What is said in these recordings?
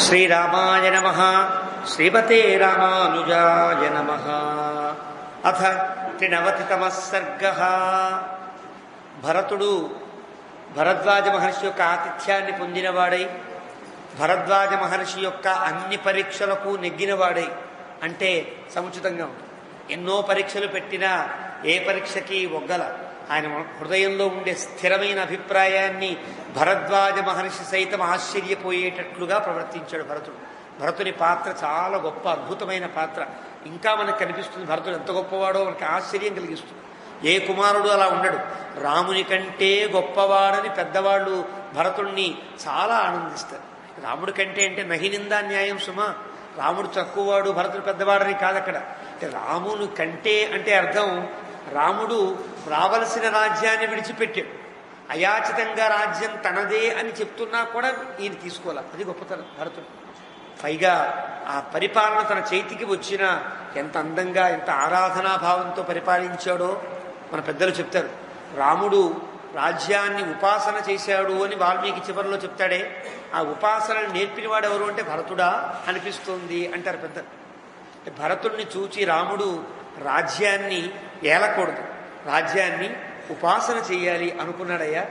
శ్రీరామాయ నమః. శ్రీమతే రామానుజాయ నమః. అథ 93వ సర్గః. భరతుడు భరద్వాజ మహర్షి యొక్క ఆతిథ్యాన్ని పొందినవాడై, భరద్వాజ మహర్షి యొక్క అన్ని పరీక్షలకు నెగ్గినవాడై, అంటే సముచితంగా ఉంటుంది. ఎన్నో పరీక్షలు పెట్టినా ఏ పరీక్షకి ఒగ్గల ఆయన హృదయంలో ఉండే స్థిరమైన అభిప్రాయాన్ని భరద్వాజ మహర్షి సైతం ఆశ్చర్యపోయేటట్లుగా ప్రవర్తించాడు భరతుడు. భరతుని పాత్ర చాలా గొప్ప అద్భుతమైన పాత్ర. ఇంకా మనకు కనిపిస్తుంది భరతుడు ఎంత గొప్పవాడో మనకి ఆశ్చర్యం కలిగిస్తుంది. ఏ కుమారుడు అలా ఉండడు. రాముని కంటే గొప్పవాడని పెద్దవాళ్ళు భరతుణ్ణి చాలా ఆనందిస్తారు. రాముడి కంటే అంటే నహినిందా న్యాయం సుమా. రాముడు తక్కువవాడు భరతుడు పెద్దవాడని కాదు అక్కడ. అంటే రాముని కంటే అంటే అర్థం రాముడు రావలసిన రాజ్యాన్ని విడిచిపెట్టాడు. అయాచితంగా రాజ్యం తనదే అని చెప్తున్నా కూడా ఈయన తీసుకోవాలి. అది గొప్పతనం భరతుడు. పైగా ఆ పరిపాలన తన చేతికి వచ్చిన ఎంత అందంగా ఎంత ఆరాధనాభావంతో పరిపాలించాడో మన పెద్దలు చెప్తారు. రాముడు రాజ్యాన్ని ఉపాసన చేశాడు అని వాల్మీకి చివరిలో చెప్తాడే, ఆ ఉపాసనను నేర్పినవాడు ఎవరు అంటే భరతుడా అనిపిస్తోంది అంటారు పెద్దలు. భరతుడిని చూచి రాముడు రాజ్యాన్ని ఏలకూడదు, రాజ్యాన్ని ఉపాసన చేయాలి అనుకున్నాడయ్యా.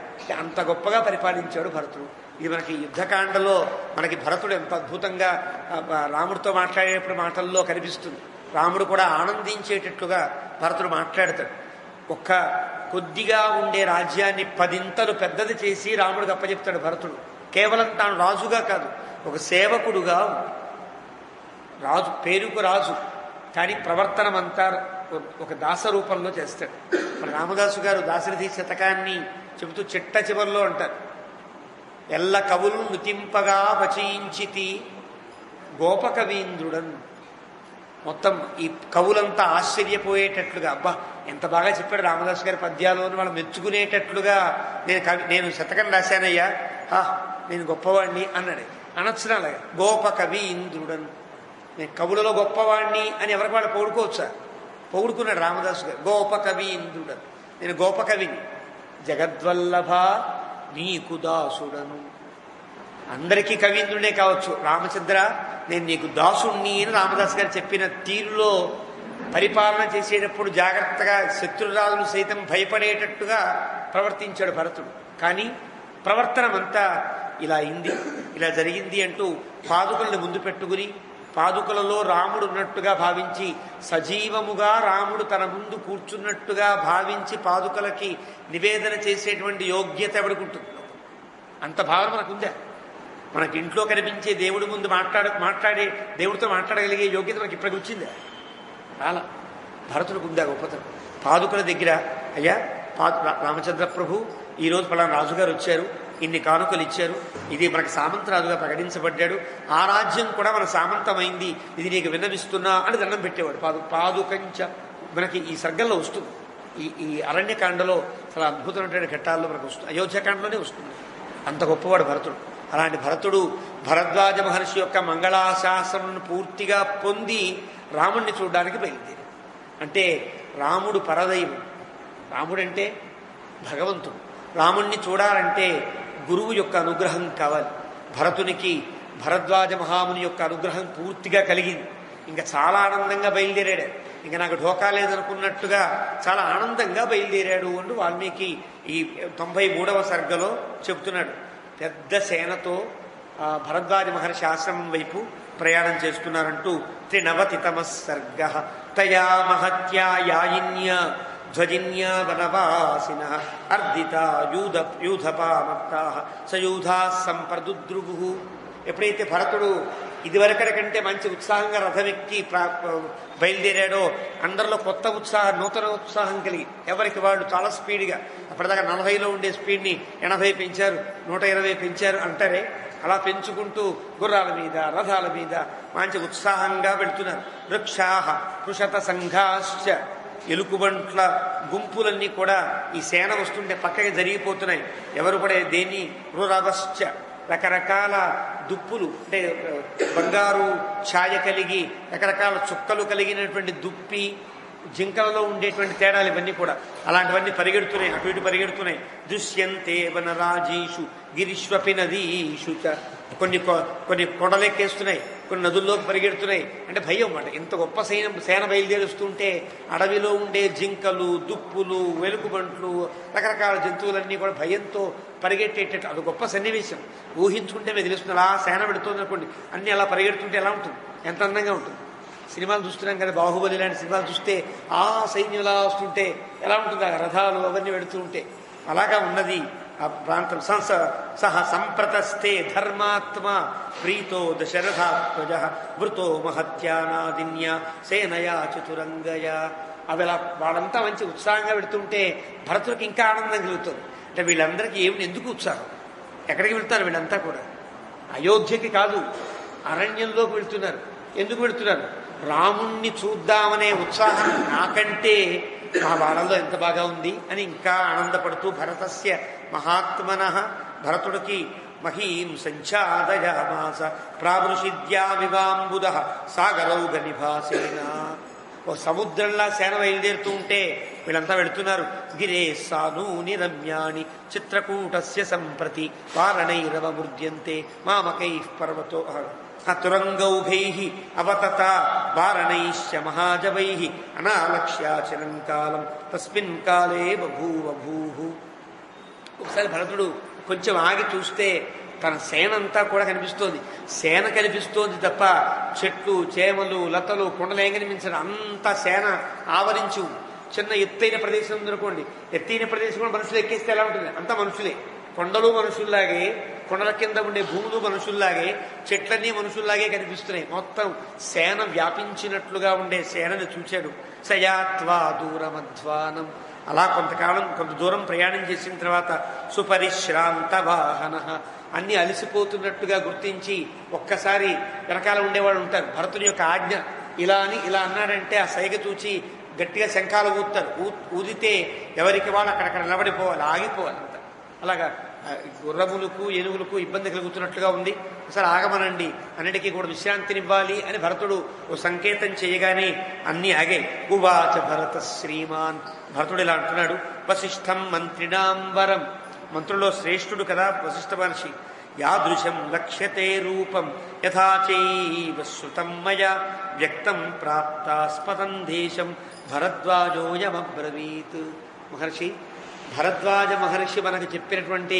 అంత గొప్పగా పరిపాలించాడు భరతుడు. ఇది మనకి యుద్ధకాండలో మనకి భరతుడు ఎంత అద్భుతంగా రాముడితో మాట్లాడేటప్పుడు మాటల్లో కనిపిస్తుంది. రాముడు కూడా ఆనందించేటట్లుగా భరతుడు మాట్లాడతాడు. ఒక్క కొద్దిగా ఉండే రాజ్యాన్ని 10 పెద్దది చేసి రాముడికి అప్పచెప్తాడు భరతుడు. కేవలం తాను రాజుగా కాదు, ఒక సేవకుడుగా. రాజు పేరుకు రాజు, కానీ ప్రవర్తనమంతా ఒక దాస రూపంలో చేస్తాడు. మన రామదాసు గారు దాశరథి శతకాన్ని చెబుతూ చిట్ట చివరిలో అంటారు, ఎల్ల కవులు నృతింపగా వచయించితి గోపకవీంద్రుడన్. మొత్తం ఈ కవులంతా ఆశ్చర్యపోయేటట్లుగా, అబ్బా ఎంత బాగా చెప్పాడు రామదాసు గారి పద్యాలను వాళ్ళు మెచ్చుకునేటట్లుగా నేను శతకం రాశానయ్యా, నేను గొప్పవాణ్ణి అన్నాడు. అనొచ్చున అలాగే గోపకవి ఇంద్రుడన్. నేను కవులలో గొప్పవాణ్ణి అని ఎవరికి వాళ్ళు పొగుడుకోవచ్చా? పొగుడుకున్నాడు రామదాసు గారు. గోపకవి ఇంద్రుడన్, నేను గోపకవిని. జగద్వల్లభ నీకు దాసుడను. అందరికీ కవీంద్రుడే కావచ్చు, రామచంద్ర నేను నీకు దాసుణ్ణి అని రామదాస్ గారు చెప్పిన తీరులో పరిపాలన చేసేటప్పుడు జాగ్రత్తగా శత్రురాజులు సైతం భయపడేటట్టుగా ప్రవర్తించాడు భరతుడు. కానీ ప్రవర్తనమంతా ఇలా అయింది, ఇలా జరిగింది అంటూ పాదుకల్ని ముందు పెట్టుకుని పాదుకలలో రాముడు ఉన్నట్టుగా భావించి, సజీవముగా రాముడు తన ముందు కూర్చున్నట్టుగా భావించి పాదుకలకి నివేదన చేసేటువంటి యోగ్యత ఎవడుకుంటుంది? అంత భావన మనకుందా? మనకి ఇంట్లో కనిపించే దేవుడి ముందు మాట్లాడే దేవుడితో మాట్లాడగలిగే యోగ్యత మనకి ఇప్పటికి వచ్చిందా? చాలా. భరతుడికి ఉందా గొప్పతనం. పాదుకల దగ్గర, అయ్యా రామచంద్ర ప్రభు ఈరోజు పలానా రాజుగారు వచ్చారు, ఇన్ని కానుకలు ఇచ్చారు, ఇది మనకి సామంతరాజుగా ప్రకటించబడ్డాడు, ఆ రాజ్యం కూడా మన సామంతమైంది, ఇది నీకు విన్నవిస్తున్నా అని దండం పెట్టేవాడు. పాదుకంచ మనకి ఈ సర్గంలో వస్తుంది. ఈ అరణ్యకాండలో చాలా అద్భుతమైనటువంటి ఘట్టాల్లో మనకు వస్తుంది. అయోధ్యకాండలోనే వస్తుంది. అంత గొప్పవాడు భరతుడు. అలాంటి భరతుడు భరద్వాజ మహర్షి యొక్క మంగళాశాసనను పూర్తిగా పొంది రాముణ్ణి చూడడానికి బయలుదేరి. అంటే రాముడు పరదైవం, రాముడంటే భగవంతుడు. రాముణ్ణి చూడాలంటే గురువు యొక్క అనుగ్రహం కావాలి. భరతునికి భరద్వాజ మహాముని యొక్క అనుగ్రహం పూర్తిగా కలిగింది. ఇంకా చాలా ఆనందంగా బయలుదేరాడు. ఇంకా నాకు ఢోకా లేదనుకున్నట్టుగా చాలా ఆనందంగా బయలుదేరాడు అంటూ వాల్మీకి ఈ 93వ సర్గలో చెబుతున్నాడు. పెద్ద సేనతో భరద్వాజ మహర్షి ఆశ్రమం వైపు ప్రయాణం చేస్తున్నారంటూ 93వ సర్గ. తయా మహత్యా యాయిన్య ధ్వజిన్య వనవాసిన అర్దిత యూధపామత్తా సయూధా సంప్రదుద్రుగు. ఎప్పుడైతే భరతుడు ఇదివరకటి కంటే మంచి ఉత్సాహంగా రథమెక్కి బయలుదేరాడో అందరిలో కొత్త ఉత్సాహం, నూతన ఉత్సాహం కలిగి ఎవరికి వాళ్ళు చాలా స్పీడ్గా, అప్పటిదాకా 40లో ఉండే స్పీడ్ని 80 పెంచారు, 120 పెంచారు అంటారే, అలా పెంచుకుంటూ గుర్రాల మీద రథాల మీద మంచి ఉత్సాహంగా వెళుతున్నారు. వృక్షాహ పృషత సంఘాశ్చ, ఎలుకుబంట్ల గుంపులన్నీ కూడా ఈ సేన వస్తుంటే పక్కకి జరిగిపోతున్నాయి. ఎవరు కూడా దేన్ని రురవశ్చ, రకరకాల దుప్పులు అంటే బంగారు ఛాయ కలిగి రకరకాల చుక్కలు కలిగినటువంటి దుప్పి జింకలలో ఉండేటువంటి తేడాలు ఇవన్నీ కూడా అలాంటివన్నీ పరిగెడుతున్నాయి, అటు ఇటు పరిగెడుతున్నాయి. దృశ్యంతే వనరాజీషు గిరిష్వపి నదీషు కొన్ని కొన్ని కొండలెక్కేస్తున్నాయి, కొన్ని నదుల్లోకి పరిగెడుతున్నాయి. అంటే భయం అన్నమాట. ఇంత గొప్ప సేన బయలుదేరుస్తుంటే అడవిలో ఉండే జింకలు, దుప్పులు, వెలుగుబంట్లు, రకరకాల జంతువులన్నీ కూడా భయంతో పరిగెట్టేటట్టు అది గొప్ప సన్నివేశం. ఊహించుకుంటే మీకు తెలుస్తుంది. అలా సేన పెడుతుంది అనుకోండి, అన్నీ అలా పరిగెడుతుంటే ఎలా ఉంటుంది, ఎంత అందంగా ఉంటుంది. సినిమాలు చూస్తున్నాం కదా, బాహుబలి లాంటి సినిమాలు చూస్తే ఆ సైన్యం ఎలా వస్తుంటే ఎలా ఉంటుంది, ఆ రథాలు అవన్నీ పెడుతూ ఉంటే అలాగా ఉన్నది ఆ ప్రాంతం. సహ సంప్రతస్తే ధర్మాత్మ ప్రీతో దశరథాత్మజ వృతో మహత్యానాదిన్య సేనయా చతురంగయ. అవి అలా వాళ్ళంతా మంచి ఉత్సాహంగా పెడుతుంటే భరతుడికి ఇంకా ఆనందం కలుగుతుంది. అంటే వీళ్ళందరికీ ఎందుకు ఉత్సాహం, ఎక్కడికి వెళ్తారు వీళ్ళంతా కూడా? అయోధ్యకి కాదు, అరణ్యంలోకి వెళ్తున్నారు. ఎందుకు వెళ్తున్నారు? రాముణ్ణి చూద్దామనే ఉత్సాహం నాకంటే మా వాళ్ళలో ఎంత బాగా ఉంది అని ఇంకా ఆనందపడుతూ భరతస్య మహాత్మన భరతుడికి మహీం సంచాదయామాస ప్రావృషిద్యామివాంబుద సాగరౌగ నిభాసేన. ఓ సముద్రంలా సేన బయలుదేరుతూ ఉంటే వీళ్ళంతా వెళుతున్నారు. గిరే సానూని రమ్యాణి చిత్రకూటస్య సంప్రతి వారణైరవమృద్యంతే మామకై పర్వతో తురంగౌఘై అవతత వారణైశ్చ మహాజవై అనాలక్ష్యాచరం కాలం తస్మిన్ కాలే బభూవభూ. ఒకసారి భరతుడు కొంచెం ఆగి చూస్తే తన సేన అంతా కూడా కనిపిస్తోంది. సేన కనిపిస్తోంది తప్ప చెట్లు, చేమలు, లతలు, కొండలేం కనిపించడం. అంత సేన ఆవరించి చిన్న ఎత్తైన ప్రదేశం ఉందనుకోండి, ఎత్తైన ప్రదేశం కూడా మనుషులు ఎక్కేస్తే ఎలా ఉంటుంది? అంతా మనుషులే. కొండలు మనుషుల్లాగే, కొండల కింద ఉండే భూములు మనుషుల్లాగే, చెట్లన్నీ మనుషుల్లాగే కనిపిస్తున్నాయి. మొత్తం సేన వ్యాపించినట్లుగా ఉండే సేనను చూచాడు. సయాత్వా దూరమధ్వానం. అలా కొంత దూరం ప్రయాణం చేసిన తర్వాత సుపరిశ్రాంత వాహన, అన్ని అలసిపోతున్నట్టుగా గుర్తించి ఒక్కసారి వెనకాల ఉండేవాళ్ళు ఉంటారు. భరతుని యొక్క ఆజ్ఞ ఇలా అని ఇలా అన్నాడంటే ఆ సైగ చూచి గట్టిగా శంఖాలు ఊదుతారు. ఊదితే ఎవరికి వాళ్ళు అక్కడక్కడ నిలబడిపోవాలి, ఆగిపోవాలి. అంత అలాగా గుర్రములకు, ఏనుగులకు ఇబ్బంది కలుగుతున్నట్లుగా ఉంది, అసలు ఆగమనండి, అన్నిటికీ కూడా విశ్రాంతినివ్వాలి అని భరతుడు ఓ సంకేతం చేయగానే అన్నీ ఆగాయి. ఉవాచ భరత శ్రీమాన్. భరతుడు ఇలా అంటున్నాడు. వశిష్ఠం మంత్రిణాంబరం. మంత్రుల్లో శ్రేష్ఠుడు కదా వశిష్ఠ మహర్షి. యాదృశం లక్ష్యతే రూపం యథాచైవ శ్రుతం మయా వ్యక్తం ప్రాప్తాస్పదం దేశం భరద్వాజోయమబ్రవీత్. మహర్షి, భరద్వాజ మహర్షి మనకు చెప్పినటువంటి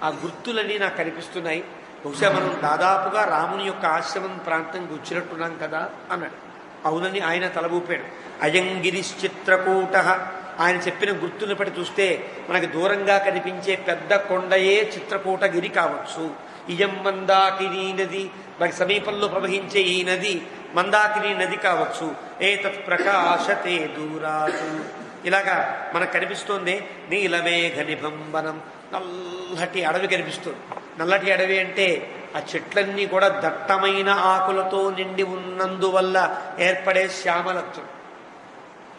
ఆ గుర్తులన్నీ నాకు కనిపిస్తున్నాయి. బహుశా మనం దాదాపుగా రాముని యొక్క ఆశ్రమం ప్రాంతంకి వచ్చినట్టున్నాం కదా అన్నాడు. అవునని ఆయన తలబూపాడు. అయంగిరిశ్చిత్రకూట. ఆయన చెప్పిన గుర్తుని బట్టి చూస్తే మనకి దూరంగా కనిపించే పెద్ద కొండయే చిత్రకూటగిరి కావచ్చు. ఇయం మందాకిని నది, మనకి సమీపంలో ప్రవహించే ఈ నది మందాకిని నది కావచ్చు. ఏతత్ ప్రకాశతే దూరాత్. ఇలాగా మనకు కనిపిస్తోంది. నీలమేఘ నిబంబనం. నల్లటి అడవి కనిపిస్తుంది. నల్లటి అడవి అంటే ఆ చెట్లన్నీ కూడా దట్టమైన ఆకులతో నిండి ఉన్నందువల్ల ఏర్పడే శ్యామలత్వం.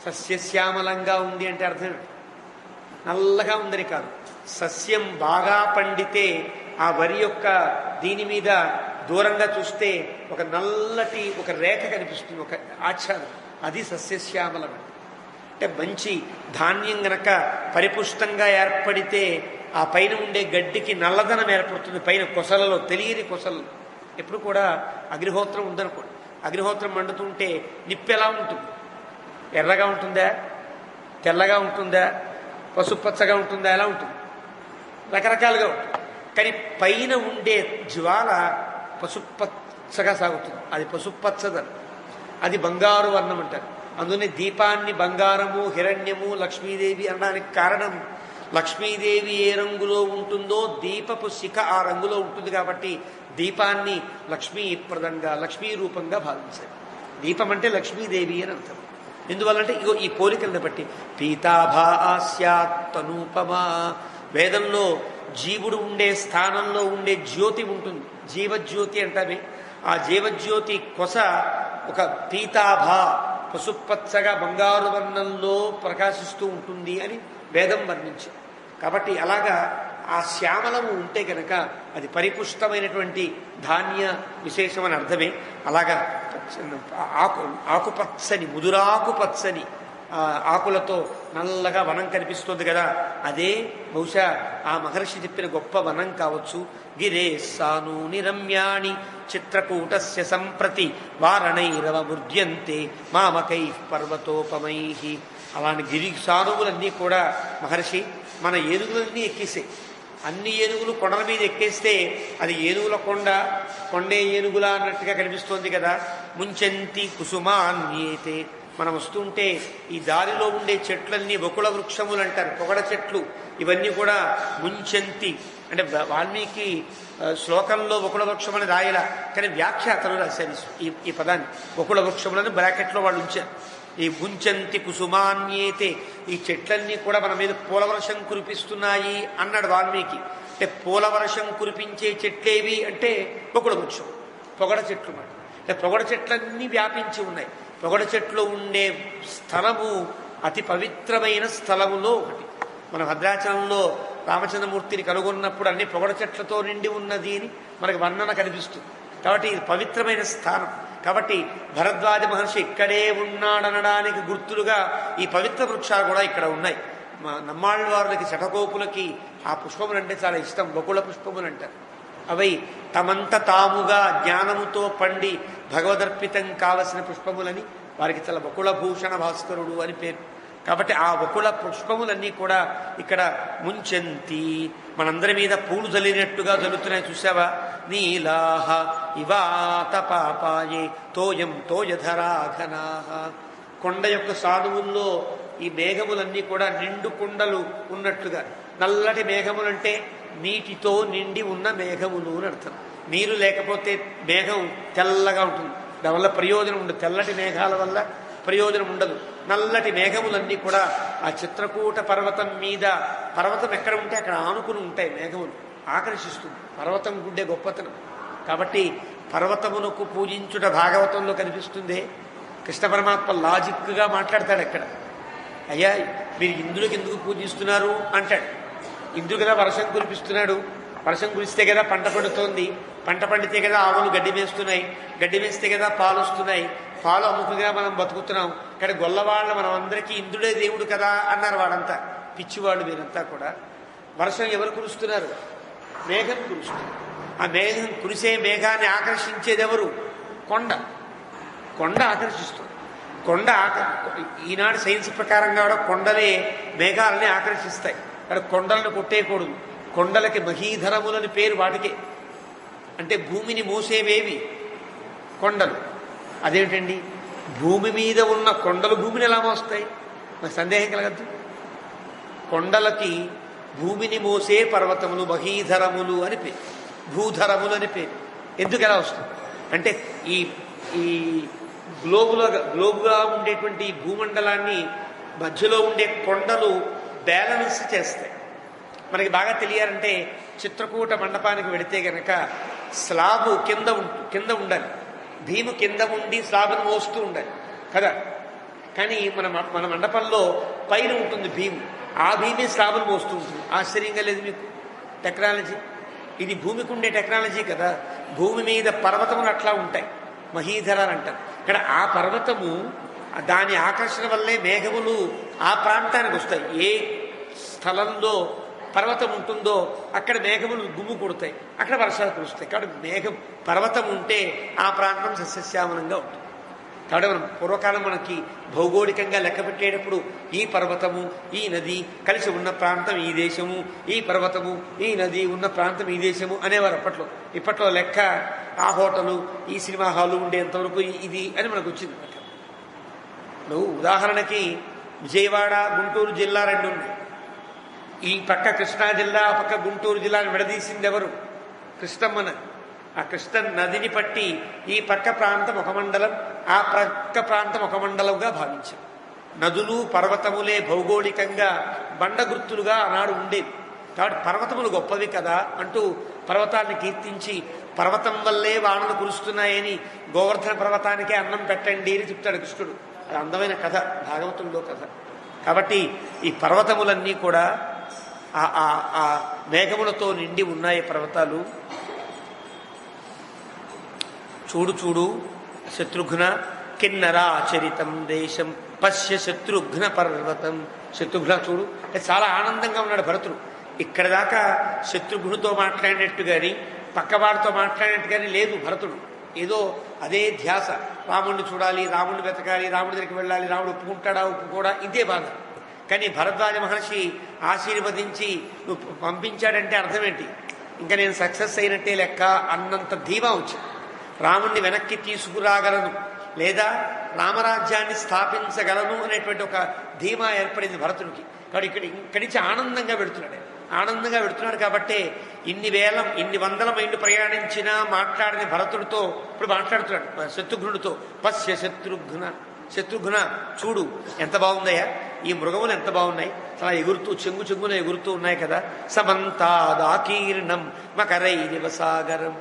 సస్యశ్యామలంగా ఉంది అంటే అర్థం నల్లగా ఉందని కాదు. సస్యం బాగా పండితే ఆ వరి యొక్క దీని మీద దూరంగా చూస్తే ఒక నల్లటి ఒక రేఖ కనిపిస్తుంది, ఒక ఆచ్ఛాదం. అది సస్యశ్యామలం. అంటే మంచి ధాన్యం గనక పరిపుష్టంగా ఏర్పడితే ఆ పైన ఉండే గడ్డికి నల్లదనం ఏర్పడుతుంది. పైన కొసలలో, తెలియని కొసలు. ఎప్పుడు కూడా అగ్నిహోత్రం ఉందనుకోండి, అగ్నిహోత్రం మండుతుంటే నిప్పు ఎలా ఉంటుంది? ఎర్రగా ఉంటుందా, తెల్లగా ఉంటుందా, పసుపచ్చగా ఉంటుందా? ఎలా ఉంటుంది? రకరకాలుగా ఉంటుంది. కానీ పైన ఉండే జ్వాల పసుపచ్చగా సాగుతుంది. అది పసుపచ్చదని, అది బంగారు వర్ణం అంటారు. అందుకని దీపాన్ని బంగారము, హిరణ్యము, లక్ష్మీదేవి అనడానికి కారణం లక్ష్మీదేవి ఏ రంగులో ఉంటుందో దీపపు శిఖ ఆ రంగులో ఉంటుంది. కాబట్టి దీపాన్ని లక్ష్మీప్రదంగా, లక్ష్మీ రూపంగా భావించారు. దీపం అంటే లక్ష్మీదేవి అని అర్థం. ఎందువల్లంటే ఇగో ఈ పోలికలను బట్టి పీతాభా ఆస్యాత్ తనూపమా. వేదంలో జీవుడు ఉండే స్థానంలో ఉండే జ్యోతి ఉంటుంది, జీవజ్యోతి అంటామే. ఆ జీవజ్యోతి కొస ఒక పీతాభా, పసుపచ్చగా బంగారు వర్ణంలో ప్రకాశిస్తూ ఉంటుంది అని వేదం వర్ణించింది. కాబట్టి అలాగా ఆ శ్యామలము ఉంటే కనుక అది పరిపుష్టమైనటువంటి ధాన్య విశేషం అని అర్థమే. అలాగా ఆకుపచ్చని, ముదురాకుపచ్చని ఆకులతో నల్లగా వనం కనిపిస్తుంది కదా, అదే బహుశా ఆ మహర్షి చెప్పిన గొప్ప వనం కావచ్చు. గిరే సానూని రమ్యాణి చిత్రకూటస్య సంప్రతి వారణైరవమృద్యంతే మామకై పర్వతోపమై. అలాంటి గిరి సానువులన్నీ కూడా మహర్షి మన ఏనుగులన్నీ ఎక్కేసాయి. అన్ని ఏనుగులు కొండల మీద ఎక్కేస్తే అది ఏనుగుల కొండే ఏనుగులా అన్నట్టుగా కనిపిస్తోంది కదా. ముంచంతి కుసుమాన్యేతే, మనం వస్తుంటే ఈ దారిలో ఉండే చెట్లన్నీ బకుళ వృక్షములు అంటారు, పొగడ చెట్లు. ఇవన్నీ కూడా ముంచంతి అంటే వాల్మీకి శ్లోకంలో బకుళ వృక్షం అని రాయలా, కానీ వ్యాఖ్యాతలు రాశారు ఈ పదాన్ని. బకుళ వృక్షములను బ్రాకెట్లో వాళ్ళు ఉంచారు. ఈ ముంచంతి కుసుమాన్యేతే, ఈ చెట్లన్నీ కూడా మన మీద పూలవర్షం కురిపిస్తున్నాయి అన్నాడు వాల్మీకి. అంటే పూలవర్షం కురిపించే చెట్లేవి అంటే బకుళ వృక్షం, పొగడ చెట్లు మాట. అంటే పొగడ చెట్లన్నీ వ్యాపించి ఉన్నాయి. పొగడ చెట్లు ఉండే స్థలము అతి పవిత్రమైన స్థలములో ఒకటి. మన భద్రాచలంలో రామచంద్రమూర్తిని కనుగొన్నప్పుడు అన్ని పొగడ చెట్లతో నిండి ఉన్నది అని మనకి వర్ణన కనిపిస్తుంది. కాబట్టి ఇది పవిత్రమైన స్థానం. కాబట్టి భరద్వాజ మహర్షి ఇక్కడే ఉన్నాడనడానికి గుర్తులుగా ఈ పవిత్ర వృక్షాలు కూడా ఇక్కడ ఉన్నాయి. నమ్మాళ్ళ వారులకి శఠకోపులకి ఆ పుష్పములంటే చాలా ఇష్టం, బకుళ పుష్పములు అంటారు. అవి తమంత తాముగా జ్ఞానముతో పండి భగవదర్పితం కావలసిన పుష్పములని వారికి చాలా బకుళ భూషణ భాస్కరుడు అని పేరు. కాబట్టి ఆ బకుళ పుష్పములన్నీ కూడా ఇక్కడ ముంచంతి, మనందరి మీద పూలు జల్లినట్టుగా జల్లుతున్నాయి. చూసావా? నీలాహ ఇవాత పాపాయే తోయం తోయధరాఘనాహ. కొండ యొక్క సానువుల్లో ఈ మేఘములన్నీ కూడా నిండు కొండలు ఉన్నట్లుగా. నల్లటి మేఘములంటే నీటితో నిండి ఉన్న మేఘములు అని అర్థం. నీరు లేకపోతే మేఘం తెల్లగా ఉంటుంది, దానివల్ల ప్రయోజనం ఉండదు. తెల్లటి మేఘాల వల్ల ప్రయోజనం ఉండదు. నల్లటి మేఘములన్నీ కూడా ఆ చిత్రకూట పర్వతం మీద, పర్వతం ఎక్కడ ఉంటే అక్కడ ఆనుకుని ఉంటాయి మేఘములు, ఆకర్షిస్తుంది. పర్వతం గుండె గొప్పతనం. కాబట్టి పర్వతమునకు పూజించుట భాగవతంలో కనిపిస్తుంది. కృష్ణ పరమాత్మ లాజిక్గా మాట్లాడతాడు అక్కడ. అయ్యా మీరు ఇంద్రుడికి ఎందుకు పూజిస్తున్నారు అంటాడు. ఇంద్రుడు కదా వర్షం కురిపిస్తున్నాడు, వర్షం కురిస్తే కదా పంట పండుతోంది, పంట పండితే కదా ఆవులు గడ్డి మేస్తున్నాయి, గడ్డి మేస్తే కదా పాలు వస్తున్నాయి, పాలు అమ్ముకుగా మనం బతుకుతున్నాం. కానీ గొల్లవాళ్ళ మనం అందరికీ ఇంద్రుడే దేవుడు కదా అన్నారు వాళ్ళంతా. పిచ్చివాళ్ళు మీరంతా కూడా. వర్షం ఎవరు కురుస్తున్నారు? మేఘం కురుస్తుంది. ఆ మేఘం కురిసే మేఘాన్ని ఆకర్షించేది ఎవరు? కొండ. కొండ ఆకర్షిస్తుంది. కొండ ఈనాడు సైన్స్ ప్రకారంగా కూడా కొండలే మేఘాలని ఆకర్షిస్తాయి. అక్కడ కొండలను కొట్టేయకూడదు. కొండలకి మహీధరములని పేరు వాటికే. అంటే భూమిని మోసేవేవి? కొండలు. అదేమిటండి, భూమి మీద ఉన్న కొండలు భూమిని ఎలా మోస్తాయి? నాకు సందేహం కలగద్దు. కొండలకి భూమిని మోసే పర్వతములు మహీధరములు అని పేరు, భూధరములు అని పేరు. ఎందుకు ఎలా వస్తుంది అంటే ఈ ఈ గ్లోబుగా ఉండేటువంటి భూమండలాన్ని మధ్యలో ఉండే కొండలు బ్యాలెన్స్ చేస్తాయి. మనకి బాగా తెలియాలంటే చిత్రకూట మండపానికి వెడితే గనక స్లాబు కింద ఉండాలి, భీము కింద ఉండి స్లాబును మోస్తూ ఉండాలి కదా. కానీ మన మండపంలో పైన ఉంటుంది భీము, ఆ భీమే స్లాబును మోస్తూ ఉంటుంది. ఆశ్చర్యంగా లేదు మీకు టెక్నాలజీ? ఇది భూమికి ఉండే టెక్నాలజీ కదా. భూమి మీద పర్వతములు అట్లా ఉంటాయి, మహీధరాలు అంటారు. ఇక్కడ ఆ పర్వతము దాని ఆకర్షణ వల్లే మేఘములు ఆ ప్రాంతానికి వస్తాయి. ఏ స్థలంలో పర్వతం ఉంటుందో అక్కడ మేఘములు గుమ్ము కొడతాయి, అక్కడ వర్షాలు కురుస్తాయి. కాబట్టి పర్వతం ఉంటే ఆ ప్రాంతం సస్యశ్యామలంగా ఉంటుంది. కాబట్టి మనం పూర్వకాలం మనకి భౌగోళికంగా లెక్క పెట్టేటప్పుడు ఈ పర్వతము ఈ నది కలిసి ఉన్న ప్రాంతం ఈ దేశము, ఈ పర్వతము ఈ నది ఉన్న ప్రాంతం ఈ దేశము అనేవారు అప్పట్లో. ఇప్పట్లో లెక్క ఆ హోటలు ఈ సినిమా హాలు ఉండేంతవరకు ఇది అని మనకు వచ్చింది. నువ్వు ఉదాహరణకి విజయవాడ గుంటూరు జిల్లా రెండు ఉన్నాయి. ఈ పక్క కృష్ణా జిల్లా, ఆ పక్క గుంటూరు జిల్లాను విడదీసింది ఎవరు? కృష్ణమ్మన. ఆ కృష్ణ నదిని పట్టి ఈ పక్క ప్రాంతం ఒక మండలం, ఆ పక్క ప్రాంతం ఒక మండలంగా భావించాం. నదులు పర్వతములే భౌగోళికంగా బండగుర్తులుగా ఆనాడు ఉండేవి. కాబట్టి పర్వతములు గొప్పవి కదా అంటూ పర్వతాన్ని కీర్తించి పర్వతం వల్లే వానలు కురుస్తున్నాయని గోవర్ధన పర్వతానికే అన్నం పెట్టండి అని చెప్తాడు కృష్ణుడు. అది అందమైన కథ, భాగవతంలో కథ. కాబట్టి ఈ పర్వతములన్నీ కూడా ఆ మేఘములతో నిండి ఉన్నాయి పర్వతాలు. చూడు చూడు శత్రుఘ్న కిన్నరాచరితం దేశం పశ్య శత్రుఘ్న పర్వతం. శత్రుఘ్న చూడు, చాలా ఆనందంగా ఉన్నాడు భరతుడు. ఇక్కడ దాకా శత్రుఘ్నుతో మాట్లాడినట్టు కానీ పక్కవాడితో మాట్లాడినట్టు కానీ లేదు భరతుడు. ఏదో అదే ధ్యాస, రాముడిని చూడాలి, రాముడిని వెతకాలి, రాముడి దగ్గరికి వెళ్ళాలి, రాముడు ఒప్పుకుంటాడా ఒప్పుకోడా, ఇదే బాధ. కానీ భరద్వాజ మహర్షి ఆశీర్వదించి నువ్వు పంపించాడంటే అర్థం ఏంటి? ఇంకా నేను సక్సెస్ అయినట్టే లెక్క అన్నంత ధీమా వచ్చింది. రాముణ్ణి వెనక్కి తీసుకురాగలను లేదా రామరాజ్యాన్ని స్థాపించగలను అనేటువంటి ఒక ధీమా ఏర్పడింది భరతుడికి. కాబట్టి ఇక్కడి నుంచి ఆనందంగా పెడుతున్నాడు కాబట్టే ఇన్ని వందల మైళ్ళు ప్రయాణించినా మాట్లాడిన భరతుడితో ఇప్పుడు మాట్లాడుతున్నాడు శత్రుఘ్నుడితో. పశ్య శత్రుఘ్న చూడు ఎంత బాగుందయ్యా, ఈ మృగములు ఎంత బాగున్నాయి, చాలా ఎగురుతూ చెంగున ఎగురుతూ ఉన్నాయి కదా. సమంతాదాకీర్ణం మకరై నివసాగరం.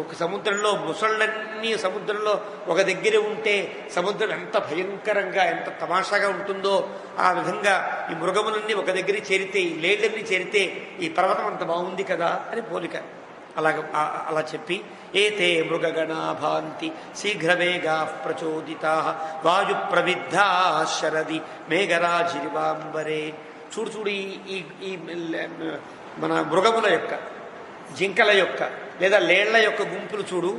ఒక సముద్రంలో ముసళ్ళన్నీ సముద్రంలో ఒక దగ్గర ఉంటే సముద్రం ఎంత భయంకరంగా ఎంత తమాషాగా ఉంటుందో ఆ విధంగా ఈ మృగములన్నీ ఒక దగ్గర చేరితే, ఈ లేళ్లన్నీ చేరితే ఈ పర్వతం అంత బాగుంది కదా అని పోలిక. అలా చెప్పి ఏతే మృగగణా భాంతి శీఘ్రవేగా ప్రచోదితా వాయు ప్రవిద్ధా శరది మేఘరాజిరివాంబరే. చూడు ఈ మన మృగముల యొక్క, జింకల యొక్క లేదా లేళ్ల యొక్క గుంపులు చూడు,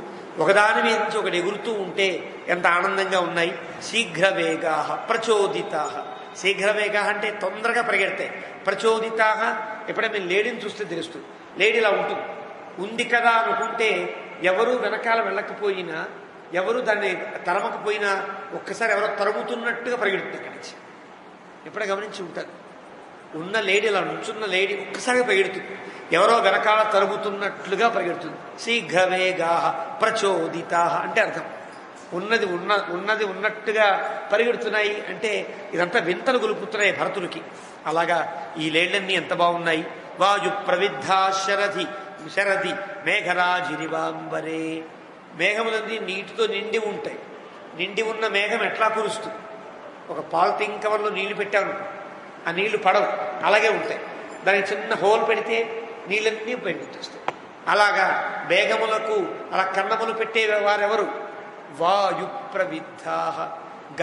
ఒకదాని మీద నుంచి ఒకటి ఎగురుతూ ఉంటే ఎంత ఆనందంగా ఉన్నాయి. శీఘ్రవేగా ప్రచోదితా. శీఘ్రవేగా అంటే తొందరగా పరిగెడతాయి. ప్రచోదితా ఎప్పుడైనా మేము లేడీని చూస్తే తెలుస్తుంది. లేడీలా ఉంది కదా అనుకుంటే ఎవరు వెనకాల వెళ్ళకపోయినా, ఎవరు దాన్ని తరమకపోయినా ఒక్కసారి ఎవరో తరుముతున్నట్టుగా పరిగెడుతుంది అక్కడి నుంచి. ఎప్పుడో గమనించి ఉంటారు. ఉన్న లేడీ అలా నుంచున్న లేడీ ఒక్కసారిగా పరిగెడుతుంది, ఎవరో వెనకాల తరుగుతున్నట్లుగా పరిగెడుతుంది. శీఘ్రవేగా ప్రచోదితా అంటే అర్థం ఉన్నది ఉన్నట్టుగా పరిగెడుతున్నాయి అంటే ఇదంతా వింతలు గొలుపుతున్నాయి భరతుడికి. అలాగా ఈ లేళ్లన్నీ ఎంత బాగున్నాయి. వాయు ప్రవిద్ధా శరది మేఘరాజిరివాంబరే. మేఘములన్నీ నీటితో నిండి ఉంటాయి. నిండి ఉన్న మేఘం ఎట్లా కురుస్తుంది? ఒక పాలిథిన్ కవర్లో నీళ్లు పెట్టాను, ఆ నీళ్లు పడవు, అలాగే ఉంటాయి. దానికి చిన్న హోల్ పెడితే నీళ్ళన్నీ బయటకు వస్తాయి. అలాగా మేఘములకు అలా కన్నములు పెట్టే వారెవరు? వాయు ప్రవిద్ధా.